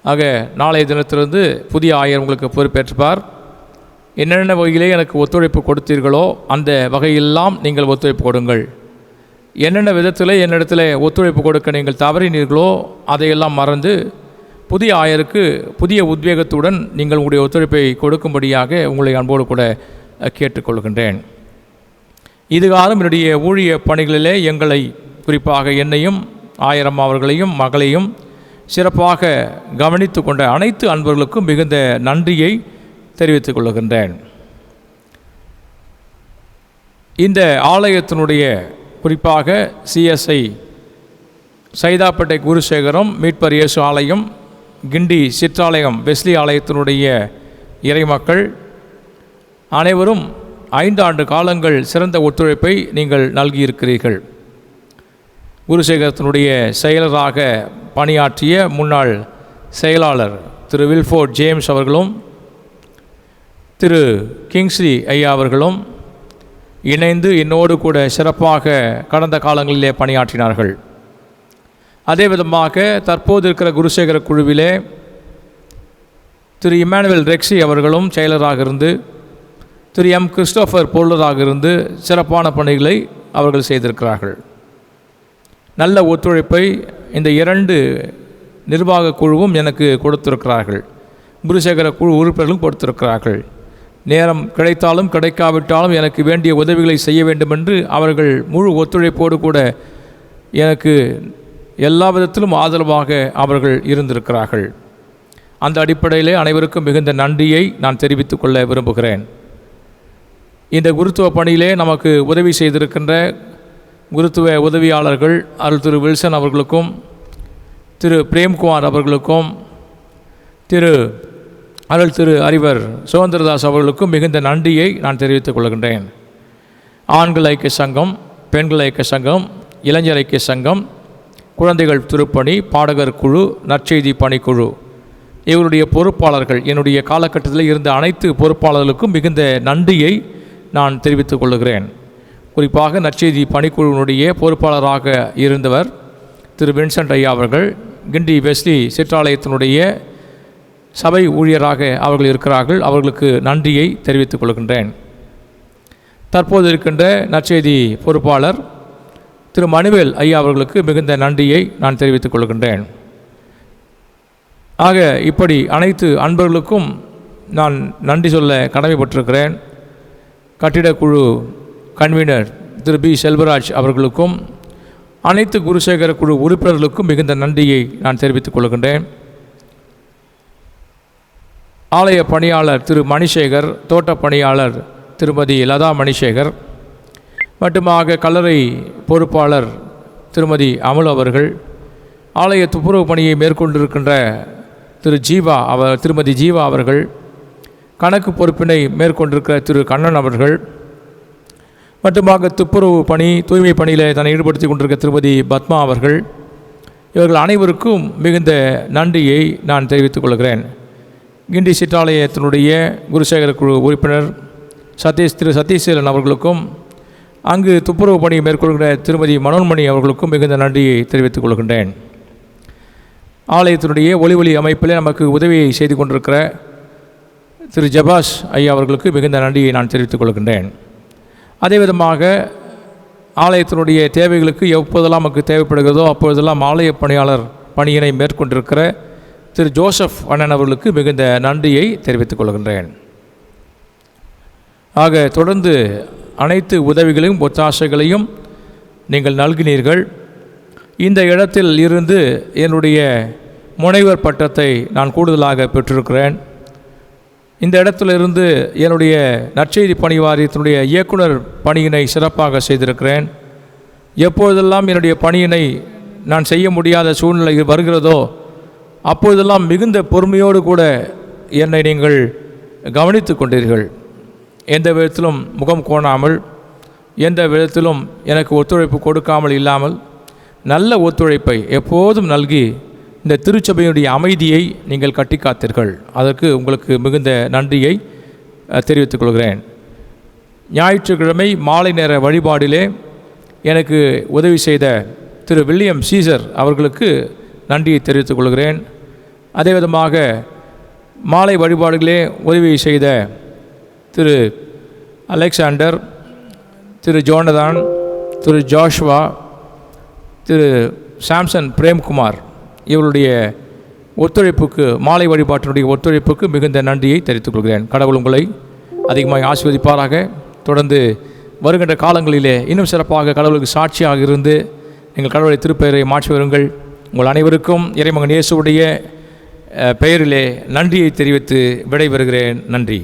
ஆக நாளைய தினத்திலிருந்து புதிய ஆயர் உங்களுக்கு பொறுப்பேற்பார். என்னென்ன வகையிலே எனக்கு ஒத்துழைப்பு கொடுத்தீர்களோ அந்த வகையெல்லாம் நீங்கள் ஒத்துழைப்பு கொடுங்கள். என்னென்ன விதத்தில் என்னிடத்தில் ஒத்துழைப்பு கொடுக்க நீங்கள் தவறினீர்களோ அதையெல்லாம் மறந்து புதிய ஆயருக்கு புதிய உத்வேகத்துடன் நீங்கள் உங்களுடைய ஒத்துழைப்பை கொடுக்கும்படியாக உங்களை அன்போடு கூட கேட்டுக்கொள்கின்றேன். இதுகாலம் என்னுடைய ஊழிய பணிகளிலே எங்களை குறிப்பாக என்னையும் ஆயிரம் அவர்களையும் மகளையும் சிறப்பாக கவனித்து கொண்ட அனைத்து அன்பர்களுக்கும் மிகுந்த நன்றியை தெரிவித்துக் கொள்கின்றேன். இந்த ஆலயத்தினுடைய குறிப்பாக சிஎஸ்ஐ சைதாப்பேட்டை குருசேகரம் மீட்பர் இயேசு ஆலயம், கிண்டி சிற்றாலயம் வெஸ்லி ஆலயத்தினுடைய இறைமக்கள் அனைவரும் 5 ஆண்டு காலங்கள் சிறந்த ஒத்துழைப்பை நீங்கள் நல்கியிருக்கிறீர்கள். குருசேகரத்தினுடைய செயலராக பணியாற்றிய முன்னாள் செயலாளர் திரு வில்ஃபோர்ட் ஜேம்ஸ் அவர்களும் திரு கிங்ஸ்லி ஐயா அவர்களும் இணைந்து என்னோடு கூட சிறப்பாக கடந்த காலங்களிலே பணியாற்றினார்கள். அதே விதமாக தற்போது இருக்கிற குருசேகர குழுவிலே திரு இமானுவேல் ரெக்ஸி அவர்களும் செயலராக இருந்து திரு எம் கிறிஸ்டோஃபர் போல்டராக இருந்து சிறப்பான பணிகளை அவர்கள் செய்திருக்கிறார்கள். நல்ல ஒத்துழைப்பை இந்த 2 நிர்வாக குழுவும் எனக்கு கொடுத்திருக்கிறார்கள். குருசேகர குழு உறுப்பினர்களும் கொடுத்திருக்கிறார்கள். நேரம் கிடைத்தாலும் கிடைக்காவிட்டாலும் எனக்கு வேண்டிய உதவிகளை செய்ய வேண்டும் என்று அவர்கள் முழு ஒத்துழைப்போடு கூட எனக்கு எல்லா விதத்திலும் ஆதரவாக அவர்கள் இருந்திருக்கிறார்கள். அந்த அடிப்படையிலே அனைவருக்கும் மிகுந்த நன்றியை நான் தெரிவித்துக் கொள்ள விரும்புகிறேன். இந்த குருத்துவ பணியிலே நமக்கு உதவி செய்திருக்கின்ற குருத்துவ உதவியாளர்கள் அருள் திரு வில்சன் அவர்களுக்கும் திரு பிரேம்குமார் அவர்களுக்கும் அருள் திரு அறிவர் சுதந்திரதாஸ் அவர்களுக்கும் மிகுந்த நன்றியை நான் தெரிவித்துக் கொள்கின்றேன். ஆண்கள் ஐக்கிய சங்கம், பெண்கள் ஐக்கிய சங்கம், இளைஞர் ஐக்கிய சங்கம், குழந்தைகள் திருப்பணி, பாடகர் குழு, நற்செய்தி பணிக்குழு இவருடைய பொறுப்பாளர்கள், என்னுடைய காலகட்டத்தில் இருந்த அனைத்து பொறுப்பாளர்களுக்கும் மிகுந்த நன்றியை நான் தெரிவித்துக் கொள்கிறேன். குறிப்பாக நற்செய்தி பணிக்குழுவினுடைய பொறுப்பாளராக இருந்தவர் திரு வின்சென்ட் ஐயா அவர்கள் கிண்டி வெஸ்லி சிற்றாலயத்தினுடைய சபை ஊழியராக அவர்கள் இருக்கிறார்கள். அவர்களுக்கு நன்றியை தெரிவித்துக் கொள்கின்றேன். தற்போது இருக்கின்ற நற்செய்தி பொறுப்பாளர் திரு மணிவேல் ஐயா அவர்களுக்கு மிகுந்த நன்றியை நான் தெரிவித்துக் கொள்கின்றேன். ஆக இப்படி அனைத்து அன்பர்களுக்கும் நான் நன்றி சொல்ல கடமைப்பட்டிருக்கிறேன். கட்டிடக்குழு கன்வீனர் திரு பி செல்வராஜ் அவர்களுக்கும் அனைத்து குருசேகர குழு உறுப்பினர்களுக்கும் மிகுந்த நன்றியை நான் தெரிவித்துக் கொள்கின்றேன். ஆலய பணியாளர் திரு மணிசேகர், தோட்ட பணியாளர் திருமதி லதா மணிசேகர், மட்டுமாக கல்லறை பொறுப்பாளர் திருமதி அமுல் அவர்கள், ஆலய துப்புரவு பணியை மேற்கொண்டிருக்கின்ற திருமதி ஜீவா அவர்கள், கணக்கு பொறுப்பினை மேற்கொண்டிருக்கிற திரு கண்ணன் அவர்கள், மட்டுமாக துப்புரவு பணி தூய்மை பணியில் தன்னை ஈடுபடுத்தி கொண்டிருக்க திருமதி பத்மா அவர்கள், இவர்கள் அனைவருக்கும் மிகுந்த நன்றியை நான் தெரிவித்துக் கொள்கிறேன். கிண்டி சிற்றாலயத்தினுடைய குருசேகர குழு உறுப்பினர் திரு சதீஷேலன் அவர்களுக்கும், அங்கு துப்புரவு பணி மேற்கொள்கிற திருமதி மனோன்மணி அவர்களுக்கும் மிகுந்த நன்றியை தெரிவித்துக் கொள்கின்றேன். ஆலயத்தினுடைய ஒளி அமைப்பிலே நமக்கு உதவியை செய்து கொண்டிருக்கிற திரு ஜபாஸ் ஐயா அவர்களுக்கு மிகுந்த நன்றியை நான் தெரிவித்துக் கொள்கின்றேன். அதே விதமாக ஆலயத்தினுடைய தேவைகளுக்கு எப்போதெல்லாம் நமக்கு தேவைப்படுகிறதோ அப்பொழுதெல்லாம் ஆலய பணியாளர் பணியினை மேற்கொண்டிருக்கிற திரு ஜோசப் அண்ணன் அவர்களுக்கு மிகுந்த நன்றியை தெரிவித்துக் கொள்கின்றேன். ஆக தொடர்ந்து அனைத்து உதவிகளையும் ஒத்தாசைகளையும் நீங்கள் நல்கினீர்கள். இந்த இடத்தில் இருந்து என்னுடைய முனைவர் பட்டத்தை நான் கூடுதலாக பெற்றிருக்கிறேன். இந்த இடத்திலிருந்து என்னுடைய நற்செய்தி பணி வாரியத்தினுடைய இயக்குனர் பணியினை சிறப்பாக செய்திருக்கிறேன். எப்பொழுதெல்லாம் என்னுடைய பணியினை நான் செய்ய முடியாத சூழ்நிலை வருகிறதோ அப்பொழுதெல்லாம் மிகுந்த பொறுமையோடு கூட என்னை நீங்கள் கவனித்து கொண்டீர்கள். எந்த விதத்திலும் முகம் கோணாமல், எந்த விதத்திலும் எனக்கு ஒத்துழைப்பு கொடுக்காமல் இல்லாமல் நல்ல ஒத்துழைப்பை எப்போதும் நல்கி இந்த திருச்சபையுடைய அமைதியை நீங்கள் கட்டி காத்தீர்கள். அதற்கு உங்களுக்கு மிகுந்த நன்றியை தெரிவித்துக் கொள்கிறேன். ஞாயிற்றுக்கிழமை மாலை நேர வழிபாடிலே எனக்கு உதவி செய்த திரு வில்லியம் சீசர் அவர்களுக்கு நன்றியை தெரிவித்துக் கொள்கிறேன். அதே விதமாக மாலை வழிபாடுகளே உதவி செய்த திரு அலெக்சாண்டர், திரு ஜோனதான், திரு ஜோஷ்வா, திரு சாம்சன் பிரேம்குமார் இவருடைய ஒத்துழைப்புக்கு, மாலை வழிபாட்டினுடைய ஒத்துழைப்புக்கு மிகுந்த நன்றியை தெரிவித்துக் கொள்கிறேன். கடவுள் உங்களை அதிகமாக ஆசீர்வதிப்பாராக. தொடர்ந்து வருகின்ற காலங்களிலே இன்னும் சிறப்பாக கடவுளுக்கு சாட்சியாக இருந்து நீங்கள் கடவுளை திருப்பெயரை மாற்றி வருங்கள். உங்கள் அனைவருக்கும் இறைமகன் இயேசுவுடைய பெயரிலே நன்றியை தெரிவித்து விடைபெறுகிறேன். நன்றி.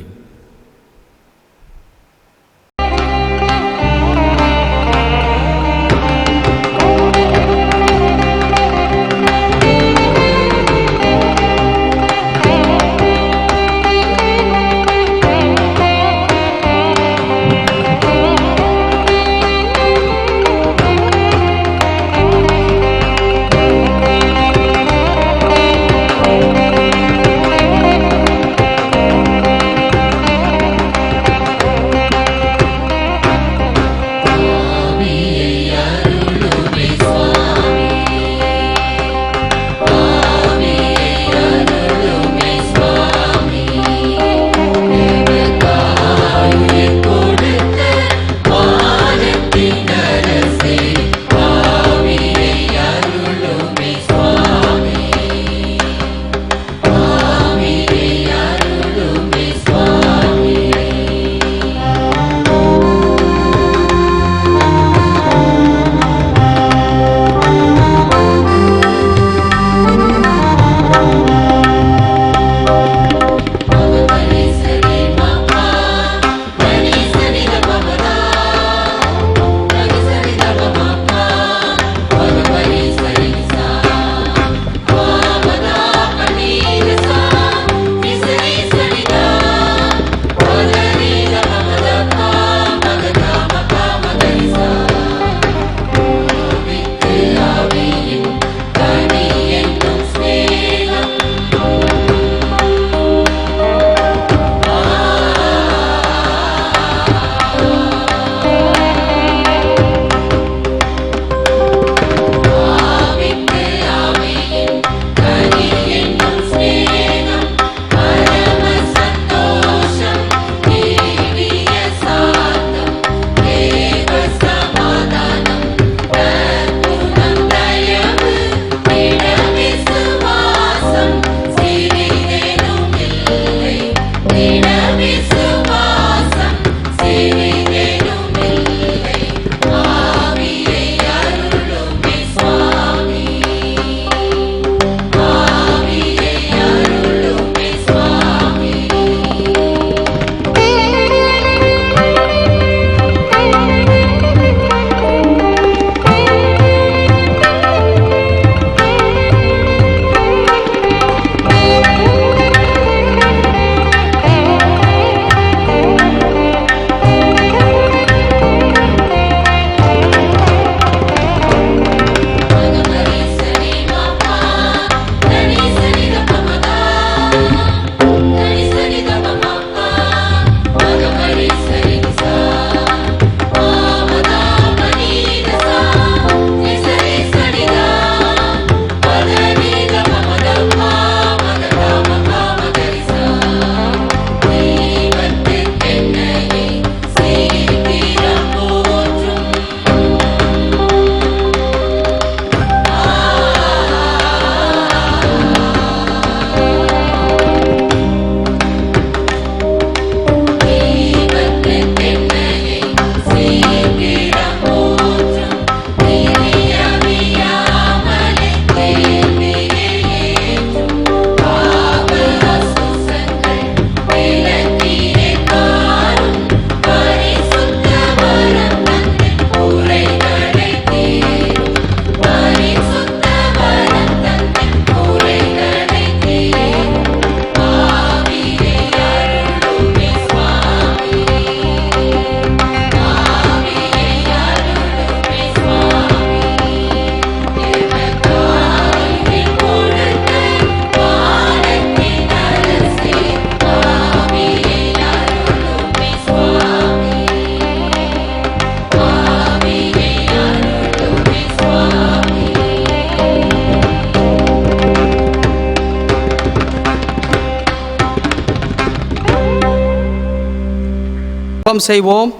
ஜெபம் செய்வோம்.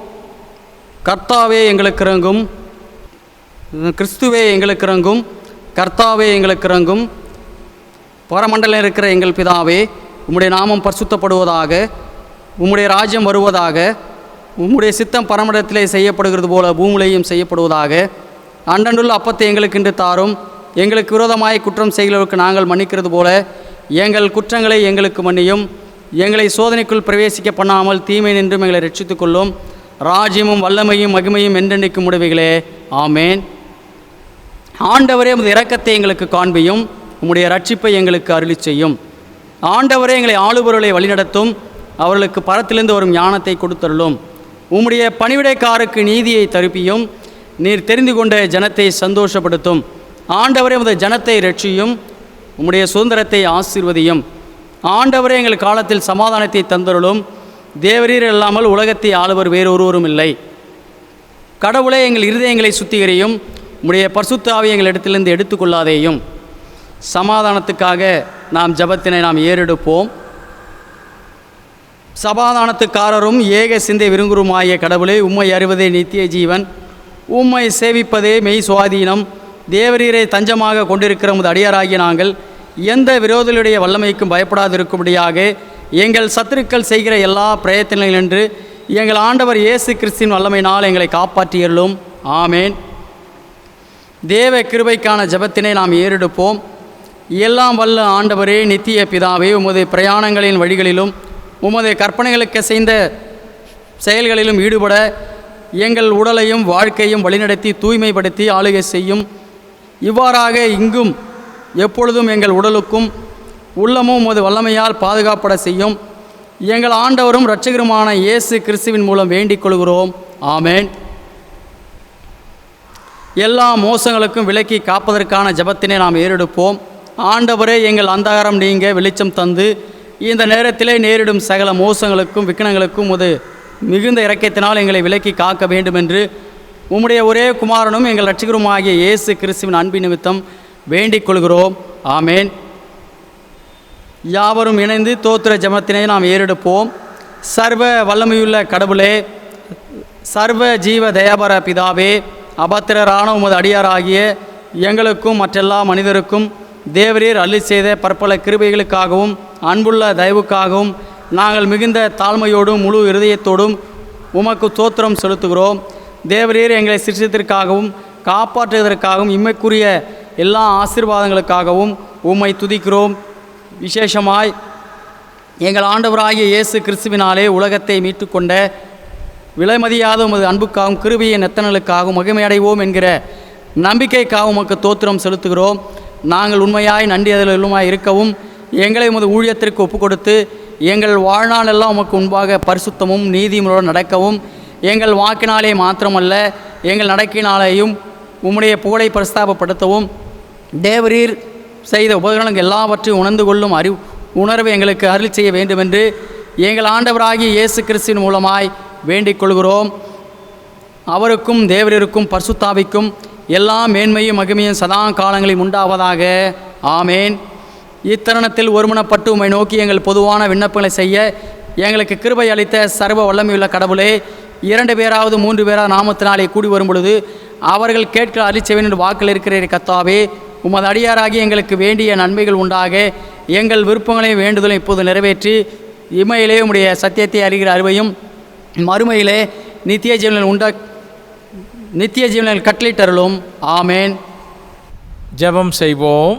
கர்த்தாவே எங்களுக்கு இறங்கும், கிறிஸ்துவே எங்களுக்கு இறங்கும், கர்த்தாவே எங்களுக்கு இறங்கும். பரமண்டலம் இருக்கிற எங்கள் பிதாவே, உம்முடைய நாமம் பரிசுத்தப்படுவதாக, உம்முடைய ராஜ்யம் வருவதாக, உம்முடைய சித்தம் பரமண்டலத்திலே செய்யப்படுகிறது போல பூமியிலேயும் செய்யப்படுவதாக. அன்றன்றுள்ள அப்பத்தை எங்களுக்கு இன்று தாரும். எங்களுக்கு விரோதமாய் குற்றம் செய்கிறவர்களுக்கு நாங்கள் மன்னிக்கிறது போல எங்கள் குற்றங்களை எங்களுக்கு மன்னியும். எங்களை சோதனைக்குள் பிரவேசிக்க பண்ணாமல் தீமை நின்றும் எங்களை ரட்சித்துக் கொள்ளும். ராஜ்யமும் வல்லமையும் மகிமையும் என்றென்றைக்கும் உடையவைகளே. ஆமேன். ஆண்டவரே, உமது இரக்கத்தை எங்களுக்கு காண்பியும், உம்முடைய ரட்சிப்பை எங்களுக்கு அருளி செய்யும். ஆண்டவரே, எங்களை ஆளுபவர்களை வழிநடத்தும், அவர்களுக்கு பரத்திலிருந்து வரும் ஞானத்தை கொடுத்தருளும். உம்முடைய பணிவிடைக்காருக்கு நீதியை தருப்பியும், நீர் தெரிந்து கொண்ட ஜனத்தை சந்தோஷப்படுத்தும். ஆண்டவரே, உமது ஜனத்தை ரட்சியும், உம்முடைய சுதந்திரத்தை ஆசீர்வதியும். ஆண்டவரே, எங்கள் காலத்தில் சமாதானத்தை தந்தருளும். தேவரீர் இல்லாமல் உலகத்தை ஆளுவர் வேறொருவரும் இல்லை. கடவுளே, எங்கள் இருதயங்களை சுத்திகரியும், உம்முடைய பரிசுத்த ஆவியை எங்கள் இடத்திலிருந்து எடுத்துக்கொள்ளாதேயும். சமாதானத்துக்காக நாம் ஜெபத்தினை நாம் ஏறெடுப்போம். சமாதானத்துக்காரரும் ஏக சிந்தை விருங்குருமாகிய கடவுளே, உம்மை அறிவதே நித்திய ஜீவன், உம்மை சேவிப்பதே மெய் சுவாதீனம். தேவரீரை தஞ்சமாக கொண்டிருக்கிற உமது அடியாராகிய நாங்கள் எந்த விரோதிகளுடைய வல்லமைக்கும் பயப்படாதிருக்கும்படியாக எங்கள் சத்துருக்கள் செய்கிற எல்லா பிரயத்தனங்களினின்று எங்கள் ஆண்டவர் இயேசு கிறிஸ்துவின் வல்லமையினால் எங்களை காப்பாற்றியருளும். ஆமேன். தேவ கிருபைக்கான ஜெபத்தினை நாம் ஏறெடுப்போம். எல்லாம் வல்ல ஆண்டவரே, நித்திய பிதாவே, உமது பிரயாணங்களின் வழிகளிலும் உமது கற்பனைகளுக்கு செய்த செயல்களிலும் ஈடுபட எங்கள் உடலையும் வாழ்க்கையும் வழிநடத்தி தூய்மைப்படுத்தி ஆளுகை செய்யும். இவ்வாறாக இங்கும் எப்பொழுதும் எங்கள் உடலுக்கும் உள்ளமும் உமது வல்லமையால் பாதுகாப்பட செய்யும். எங்கள் ஆண்டவரும் இரட்சகருமான இயேசு கிறிஸ்துவின் மூலம் வேண்டிக் கொள்கிறோம். ஆமேன். எல்லா மோசங்களுக்கும் விலக்கி காப்பதற்கான ஜெபத்தினை நாம் ஏறெடுப்போம். ஆண்டவரே, எங்கள் அந்தகாரம் நீங்க வெளிச்சம் தந்து இந்த நேரத்திலே நேரிடும் சகல மோசங்களுக்கும் விக்கனங்களுக்கும் உமது மிகுந்த இரக்கத்தினால் எங்களை விலக்கி காக்க வேண்டுமென்று உம்முடைய ஒரே குமாரனும் எங்கள் இரட்சகருமாகிய இயேசு கிறிஸ்துவின் அன்பின் நிமித்தம் வேண்டிக் கொள்கிறோம். ஆமேன். யாவரும் இணைந்து தோத்திர ஜெபத்தினை நாம் ஏறெடுப்போம். சர்வ வல்லமையுள்ள கடவுளே, சர்வ ஜீவ தயாபர பிதாவே, அபத்திரரான உமது அடியாராகிய எங்களுக்கும் மற்றெல்லா மனிதருக்கும் தேவரீர் அள்ளி செய்த பற்பல கிருபைகளுக்காகவும் அன்புள்ள தயவுக்காகவும் நாங்கள் மிகுந்த தாழ்மையோடும் முழு இருதயத்தோடும் உமக்கு தோத்திரம் செலுத்துகிறோம். தேவரீர் எங்களை சிருஷ்டித்திற்காகவும் காப்பாற்றுவதற்காகவும் இம்மைக்குரிய எல்லா ஆசீர்வாதங்களுக்காகவும் உம்மை துதிக்கிறோம். விசேஷமாய் எங்கள் ஆண்டவராகிய இயேசு கிறிஸ்துவினாலே உலகத்தை மீட்டுக்கொண்ட விலைமதியாத உமது அன்புக்காகவும் கிருபையின் நெத்தனலுக்காகவும் மகிமையடைவோம் என்கிற நம்பிக்கைக்காக உமக்கு தோத்திரம் செலுத்துகிறோம். நாங்கள் உண்மையாய் நன்றி அதிலுமாய் இருக்கவும் எங்களை உமது ஊழியத்திற்கு ஒப்புக்கொடுத்து எங்கள் வாழ்நாள் எல்லாம் உமக்கு முன்பாக பரிசுத்தமும் நீதியுடன் நடக்கவும் எங்கள் வாக்கினாலே மாத்திரமல்ல எங்கள் நடக்கினாலேயும் உம்முடைய புகழை பிரஸ்தாபப்படுத்தவும் தேவரீர் செய்த உபகரணங்கள் எல்லாவற்றையும் உணர்ந்து கொள்ளும் உணர்வை எங்களுக்கு அருள் செய்ய வேண்டுமென்று எங்கள் ஆண்டவராகிய இயேசு கிறிஸ்துவின் மூலமாய் வேண்டிக் கொள்கிறோம். அவருக்கும் தேவரீருக்கும் பரிசுத்தாவிக்கும் எல்லா மேன்மையும் மகிமையும் சதா காலங்களில் உண்டாவதாக. ஆமேன். இத்தருணத்தில் ஒருமனப்பட்டு உம்மை நோக்கி எங்கள் பொதுவான விண்ணப்பங்களை செய்ய எங்களுக்கு கிருபை அளித்த சர்வ வல்லமையுள்ள கடவுளே, 2 பேராவது 3 பேராவது நாமத்தினாலே கூடி வரும் பொழுது அவர்கள் கேட்க அளிச்சவேன் என்று வாக்கில் இருக்கிற கர்த்தாவே, உமது அடியாராகி எங்களுக்கு வேண்டிய நன்மைகள் உண்டாக எங்கள் விருப்பங்களையும் வேண்டுதலும் இப்போது நிறைவேற்றி இம்மையிலே உம்முடைய சத்தியத்தை அறிகிற அறிவையும் மறுமையிலே நித்திய ஜீவனில் கட்டளிட்டருளும். ஆமேன். ஜெபம் செய்வோம்.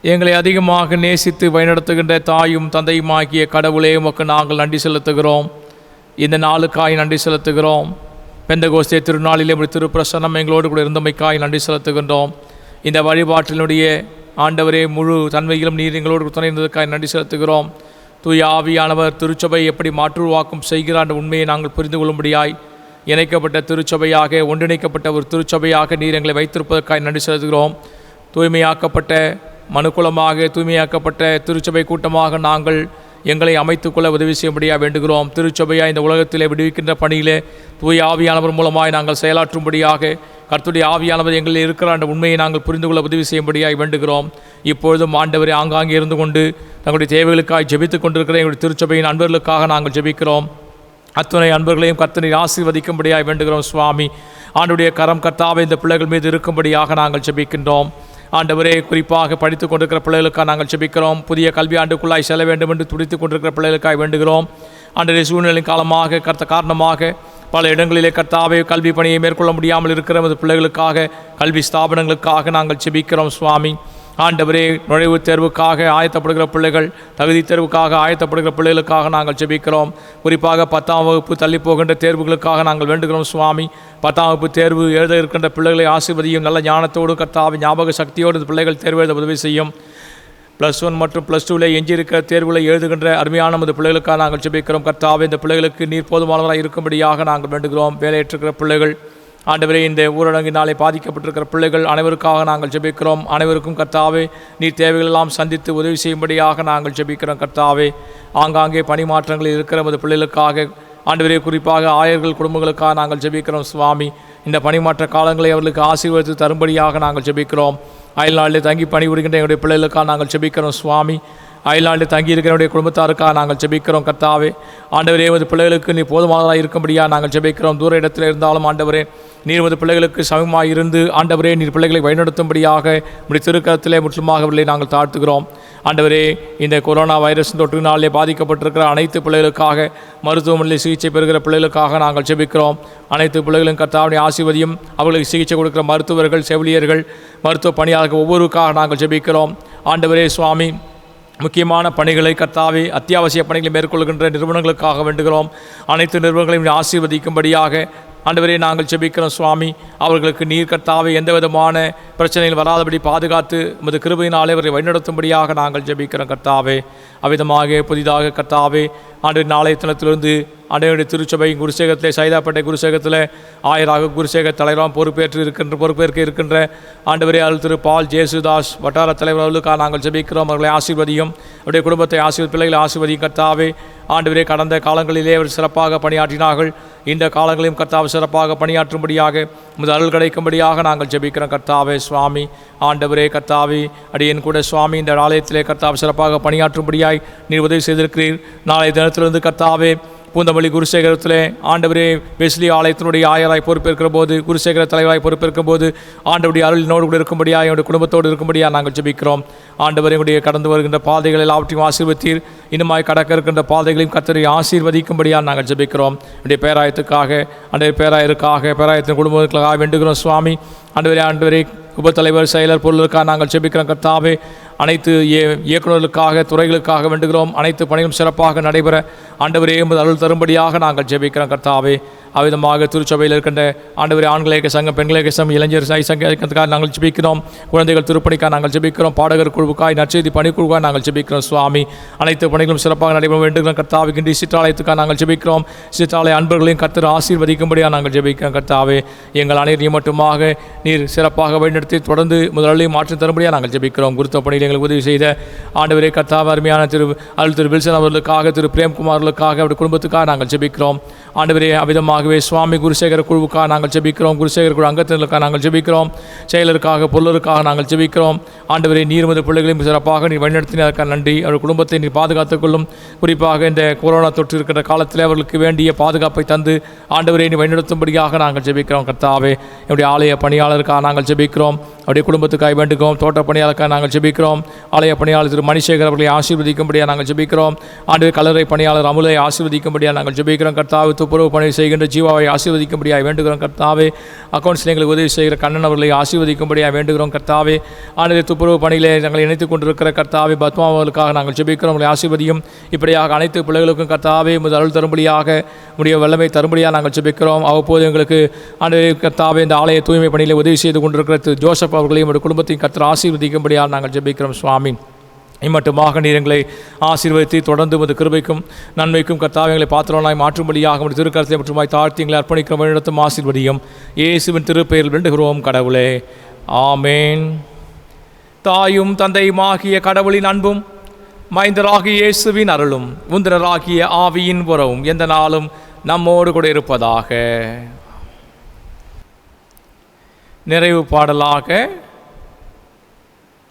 எங்களை அதிகமாக நேசித்து வழிநடத்துகின்ற தாயும் தந்தையுமாகிய கடவுளே, உமக்கு நாங்கள் நன்றி செலுத்துகிறோம். இந்த நாளுக்காய் நன்றி செலுத்துகிறோம். பெந்தகோஸ்தே திருநாளிலே உடைய திருப்பிரசன்னம் எங்களோடு கூட இருந்தமைக்காய் நன்றி செலுத்துகின்றோம். இந்த வழிபாட்டினுடைய ஆண்டவரே முழு தன்மையிலும் நீர் எங்களோடு துணை இருந்ததற்காக நன்றி செலுத்துகிறோம். தூய ஆவியானவர் திருச்சபை எப்படி மாற்றுருவாக்கம் செய்கிறார் என்ற உண்மையை நாங்கள் புரிந்து கொள்ளும்படியாய் இணைக்கப்பட்ட திருச்சபையாக, ஒன்றிணைக்கப்பட்ட ஒரு திருச்சபையாக நீர் எங்களை வைத்திருப்பதற்காக நன்றி செலுத்துகிறோம். தூய்மையாக்கப்பட்ட மனுக்குலமாக, தூய்மையாக்கப்பட்ட திருச்சபை கூட்டமாக நாங்கள் எங்களை அமைத்துக்கொள்ள உதவி செய்யும்படியாக வேண்டுகிறோம். திருச்சபையாக இந்த உலகத்திலே விடுவிக்கின்ற பணியிலே தூய ஆவியானவர் மூலமாய் நாங்கள் செயலாற்றும்படியாக கர்த்தருடைய ஆவியானவர் எங்களில் இருக்கிறார் என்ற உண்மையை நாங்கள் புரிந்து கொள்ள உதவி செய்யும்படியாக வேண்டுகிறோம். இப்பொழுதும் ஆண்டவரை ஆங்காங்கே இருந்து கொண்டு தங்களுடைய தேவைகளுக்காக ஜெபித்து கொண்டிருக்கிற எங்களுடைய திருச்சபையின் அன்பர்களுக்காக நாங்கள் ஜெபிக்கிறோம். அத்துணை அன்பர்களையும் கர்த்தனை ஆசீர்வதிக்கும்படியாக வேண்டுகிறோம் சுவாமி. ஆண்டுடைய கரம் கர்த்தாவே இந்த பிள்ளைகள் மீது இருக்கும்படியாக நாங்கள் ஜெபிக்கின்றோம். ஆண்டவரே, குறிப்பாக படித்து கொண்டிருக்கிற பிள்ளைகளுக்காக நாங்கள் ஜெபிக்கிறோம். புதிய கல்வி ஆண்டுக்குள்ளாய் செல்ல வேண்டும் என்று துடித்து கொண்டிருக்கிற பிள்ளைகளுக்காக வேண்டுகிறோம். ஆண்டவரே, சூழ்நிலை காலமாக காரணமாக பல இடங்களிலே கர்த்தாவே கல்வி பணியை மேற்கொள்ள முடியாமல் இருக்கிற பிள்ளைகளுக்காக, கல்வி ஸ்தாபனங்களுக்காக நாங்கள் ஜெபிக்கிறோம் சுவாமி. ஆண்டவரே, நுழைவுத் தேர்வுக்காக ஆயத்தப்படுகிற பிள்ளைகள், தகுதி தேர்வுக்காக ஆயத்தப்படுகிற பிள்ளைகளுக்காக நாங்கள் ஜெபிக்கிறோம். குறிப்பாக 10ஆம் வகுப்பு தள்ளி போகின்ற தேர்வுகளுக்காக நாங்கள் வேண்டுகிறோம் சுவாமி. 10ஆம் வகுப்பு தேர்வு எழுத இருக்கின்ற பிள்ளைகளை ஆசீர்வதியும். நல்ல ஞானத்தோடு கர்த்தாவே ஞாபக சக்தியோடு இந்த பிள்ளைகள் தேர்வு எழுத உதவி செய்யும். +1 மற்றும் +2 எஞ்சியிருக்கிற தேர்வுகளை எழுதுகின்ற அருமையான பிள்ளைகளுக்காக நாங்கள் ஜெபிக்கிறோம். கர்த்தாவே, இந்த பிள்ளைகளுக்கு நீர் போதுமானவராக இருக்கும்படியாக நாங்கள் வேண்டுகிறோம். வேலையேற்றுக்கிற பிள்ளைகள், ஆண்டவரே, இந்த ஊரடங்கினாலே பாதிக்கப்பட்டிருக்கிற பிள்ளைகள் அனைவருக்காக நாங்கள் ஜெபிக்கிறோம். அனைவருக்கும் கர்த்தாவே நீர் தேவைகளெல்லாம் சந்தித்து உதவி செய்யும்படியாக நாங்கள் ஜெபிக்கிறோம். கர்த்தாவே, ஆங்காங்கே பணிமாற்றங்களில் இருக்கிற பிள்ளைகளுக்காக, ஆண்டவரே, குறிப்பாக ஆயர்கள் குடும்பங்களுக்காக நாங்கள் ஜெபிக்கிறோம் சுவாமி. இந்த பணிமாற்ற காலங்களை அவர்களுக்கு ஆசீர்வதித்து தரும்படியாக நாங்கள் ஜெபிக்கிறோம். அயல்நாளில் தங்கி பணிபுரிகின்ற எங்களுடைய பிள்ளைகளுக்காக நாங்கள் ஜெபிக்கிறோம் சுவாமி. அயல்நாட்டில் தங்கியிருக்கிறவருடைய குடும்பத்தாருக்காக நாங்கள் ஜெபிக்கிறோம். கர்த்தாவே, ஆண்டவரே, பிள்ளைகளுக்கு நீ போதுமானதாக இருக்கும்படியாக நாங்கள் ஜெபிக்கிறோம். தூர இடத்தில் இருந்தாலும் ஆண்டவரே, நீர் பிள்ளைகளுக்கு சமமாக இருந்து ஆண்டவரே நீர் பிள்ளைகளை வழிநடத்தும்படியாக உடைய திருக்கரத்திலே முற்றிலுமாக அவர்களை நாங்கள் தாழ்த்துகிறோம். ஆண்டவரே, இந்த கொரோனா வைரஸ் தொற்றினாலே பாதிக்கப்பட்டிருக்கிற அனைத்து பிள்ளைகளுக்காக, மருத்துவமனையில் சிகிச்சை பெறுகிற பிள்ளைகளுக்காக நாங்கள் ஜெபிக்கிறோம். அனைத்து பிள்ளைகளும் கர்த்தாவுடைய ஆசீர்வதியும். அவர்களுக்கு சிகிச்சை கொடுக்கிற மருத்துவர்கள், செவிலியர்கள், மருத்துவ பணியாளர்கள் ஒவ்வொருவருக்காக நாங்கள் ஜெபிக்கிறோம். ஆண்டவரே சுவாமி, முக்கியமான பணிகளை கர்த்தாவே, அத்தியாவசிய பணிகளை மேற்கொள்கின்ற நிறுவனங்களுக்காக வேண்டுகிறோம். அனைத்து நிறுவனங்களையும் ஆசீர்வதிக்கும்படியாக ஆண்டவரே நாங்கள் ஜெபிக்கிறோம் சுவாமி. அவர்களுக்கு நீர் கர்த்தாவே எந்த விதமான பிரச்சனைகள் வராதபடி பாதுகாத்து உமது கிருபையினாலே அவரை வழிநடத்தும்படியாக நாங்கள் ஜெபிக்கிறோம். கர்த்தாவே, அவ்விதமாக புதிதாக கர்த்தாவே ஆண்டு நாளைய தினத்திலிருந்து ஆண்டவருடைய திருச்சபை குருசேகத்திலே, சைதாப்பேட்டை குருசேகத்தில் ஆயராக குருசேக தலைவராக பொறுப்பேற்க இருக்கின்ற ஆண்டவரே அருள் திரு பால் ஜேசுதாஸ் வட்டார தலைவர் அவர்களுக்காக நாங்கள் ஜெபிக்கிறோம். அவர்களை ஆசீர்வதியும். அவருடைய குடும்பத்தை பிள்ளைகளை ஆசீர்வதியும். கர்த்தாவே, ஆண்டவரே, கடந்த காலங்களிலே அவர் சிறப்பாக பணியாற்றினார்கள். இந்த காலங்களையும் கர்த்தாவை சிறப்பாக பணியாற்றும்படியாக உமது அருள் கிடைக்கும்படியாக நாங்கள் ஜெபிக்கிறோம். கர்த்தாவே சுவாமி, ஆண்டவரே கர்த்தாவே, அடியேன் கூட சுவாமி இந்த ஆலயத்திலே கர்த்தாவை சிறப்பாக பணியாற்றும்படியாய் நீர் உதவி செய்திருக்கிறீர். நாளைய தினத்திலிருந்து கர்த்தாவே பூந்தமல்லி குருசேகரத்திலே ஆண்டவரே வெஸ்லி ஆலயத்தினுடைய ஆயராய் பொறுப்பேற்கிற போது, குருசேகர தலைவராய் பொறுப்பேற்கும் போது ஆண்டவருடைய அருளினோடு கூட இருக்கும்படியாக, என்னுடைய குடும்பத்தோடு இருக்கும்படியாக நாங்கள் ஜெபிக்கிறோம். ஆண்டவரையுடைய கடந்து வருகின்ற பாதைகள் எல்லாவற்றையும் ஆசீர்வதித்தீர். இன்னுமாய் கடக்க இருக்கின்ற பாதைகளையும் கர்த்தரை ஆசீர்வதிக்கும்படியாக நாங்கள் ஜெபிக்கிறோம். என்னுடைய பேராயத்துக்காக, அன்றைய பேராயத்தின் குடும்பங்களுக்காக வேண்டுகிறோம் சுவாமி. ஆண்டவரே உபத்தலைவர், செயலர், பொருளுக்காக நாங்கள் ஜெபிக்கிறோம். கர்த்தாவே, அனைத்து இயக்குநர்களுக்காக, துறைகளுக்காக வேண்டுகிறோம். அனைத்து பணிகளும் சிறப்பாக நடைபெற ஆண்டவரே உமது அருள் தரும்படியாக நாங்கள் ஜெபிக்கிறோம். கர்த்தாவே, அவ்விதமாக திருச்சபையில் இருக்கின்ற ஆண்டவரே ஆண்களேக சங்கம், பெண்களேக சங்கம், இளைஞர் சங்கத்துக்காக நாங்கள் ஜெபிக்கிறோம். குழந்தைகள் திருப்பணிக்காக நாங்கள் ஜெபிக்கிறோம். பாடகர் குழுவுக்காய், நற்செய்தி பணிக்குழுவாக நாங்கள் ஜெபிக்கிறோம் சுவாமி. அனைத்து பணிகளும் சிறப்பாக நடைபெற வேண்டுகிறோம். கர்த்தாவுக்கு சிற்றாலயத்துக்காக நாங்கள் ஜெபிக்கிறோம். சிற்றாலய அன்பர்களையும் கர்த்தர் ஆசீர்வதிக்கும்படியாக நாங்கள் ஜெபிக்கிறோம். கர்த்தாவே, எங்கள் அனைவரையும் மட்டுமாக நீர் சிறப்பாக வழிநடத்தி தொடர்ந்து முதலையும் மாற்றி தரும்படியாக நாங்கள் ஜெபிக்கிறோம். குருத்த பணியில் எங்களுக்கு உதவி செய்த ஆண்டவரே கர்த்தாவே, அருமையான திரு வில்சன் அவர்களுக்காக, திரு பிரேம்குமார் அவர்களுக்காக, அவருடைய குடும்பத்துக்காக நாங்கள் ஜெபிக்கிறோம். ஆண்டவரே, அவ்விதமாகவே சுவாமி குருசேகர குழுவுக்காக நாங்கள் ஜெபிக்கிறோம். குருசேகர குழு அங்கத்தினருக்காக நாங்கள் ஜெபிக்கிறோம். செயலருக்காக, பொருளருக்காக நாங்கள் ஜெபிக்கிறோம். ஆண்டவரே, நீர் உமது பிள்ளைகளையும் சிறப்பாக நீர் வழிநடத்தினதற்காக நன்றி. அவருடைய குடும்பத்தை நீர் பாதுகாத்துக் கொள்ளும். குறிப்பாக இந்த கொரோனா தொற்று இருக்கின்ற காலத்தில் அவர்களுக்கு வேண்டிய பாதுகாப்பை தந்து ஆண்டவரை நீ வழிநடத்தும்படியாக நாங்கள் ஜெபிக்கிறோம். கர்த்தாவே, என்னுடைய ஆலய பணியாளருக்காக நாங்கள் ஜெபிக்கிறோம். அவருடைய குடும்பத்துக்காக வேண்டுகிறோம். தோட்ட பணியாளருக்காக நாங்கள் ஜெபிக்கிறோம். ஆலய பணியாளர் திரு மணிசேகர் அவர்களை ஆசீர்வதிக்கும்படியாக நாங்கள் ஜெபிக்கிறோம். ஆண்டு கல்லறை பணியாளர் அமுலை ஆசீர்வதிக்கும்படியாக நாங்கள் ஜெபிக்கிறோம். கர்த்தாவே, துப்புரவு பணி செய்கின்ற ஜீவாவை ஆசீர்வதிக்கும்படியாக வேண்டுகிறோம். கர்த்தாவே, அக்கௌண்ட்ஸில் எங்களுக்கு உதவி செய்கிற கண்ணன் அவர்களை ஆசீர்வதிக்கும்படியாக வேண்டுகிறோம். கர்த்தாவே, ஆண்டு துப்புரவு பணியிலே நாங்கள் இணைத்துக் கொண்டிருக்கிற கர்த்தாவே பத்மா அவர்களுக்காக நாங்கள் ஜெபிக்கிறோம். உங்களை ஆசீர்வதியும். இப்படியாக அனைத்து பிள்ளைகளுக்கும் கர்த்தாவே உமது அருள் தரும்படியாக, உடைய வல்லமை தரும்படியாக நாங்கள் ஜெபிக்கிறோம். அவ்வப்போது எங்களுக்கு ஆண்டு கர்த்தாவே இந்த ஆலய தூய்மை பணியில் உதவி செய்து கொண்டிருக்கிற திரு ஜோசப் அவர்களையும் குடும்பத்தையும் கர்த்தர் ஆசீர்வதிக்கும்படியாக நாங்கள் ஜெபிக்கிறோம். சுவாமி, இம்மட்டுமாக நீர் எங்களை ஆசீர்வதித்து தொடர்ந்து உமது கிருபைக்கும் நன்மைக்கும் கர்த்தாவே எங்களை பாத்திரனாய் மாற்றும்படியாக உமது திருக்கரத்தை மற்றும் தாழ்த்தி எங்களை அர்ப்பணிக்கிற வழிநடத்தும் ஆசீர்வதியும். இயேசுவின் திருப்பெயரில் வேண்டுகிறோம் கடவுளே, ஆமேன். தாயும் தந்தையுமாகிய கடவுளின் அன்பும், மைந்தராகிய இயேசுவின் அருளும், உந்திரராகிய ஆவியின் உறவும் எந்த நாளும் நம்மோடு கூட இருப்பதாக. நிறைவு பாடலாக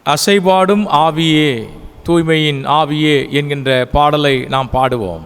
அசைபாடும் ஆவியே, தூய்மையின் ஆவியே என்கின்ற பாடலை நாம் பாடுவோம்.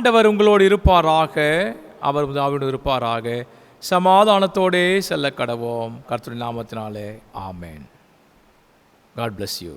ஆண்டவர் உங்களோடு இருப்பாராக, அவர் ஆவியோடு இருப்பாராக. சமாதானத்தோடே செல்ல கடவோம். கர்த்தருடைய நாமத்தினாலே ஆமென். God bless you.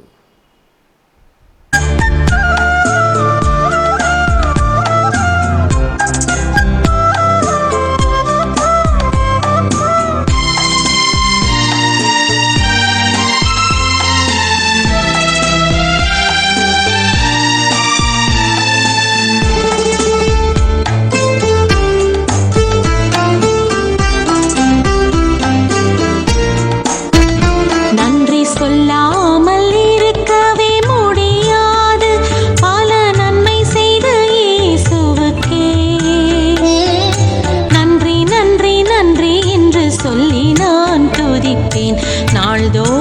நன்றி சொல்லாமல் இருக்கவே முடியாது, பல நன்மை செய்த இயேசுவுக்கே நன்றி நன்றி நன்றி என்று சொல்லி நான் துதிப்பேன் நாள்தோறும்.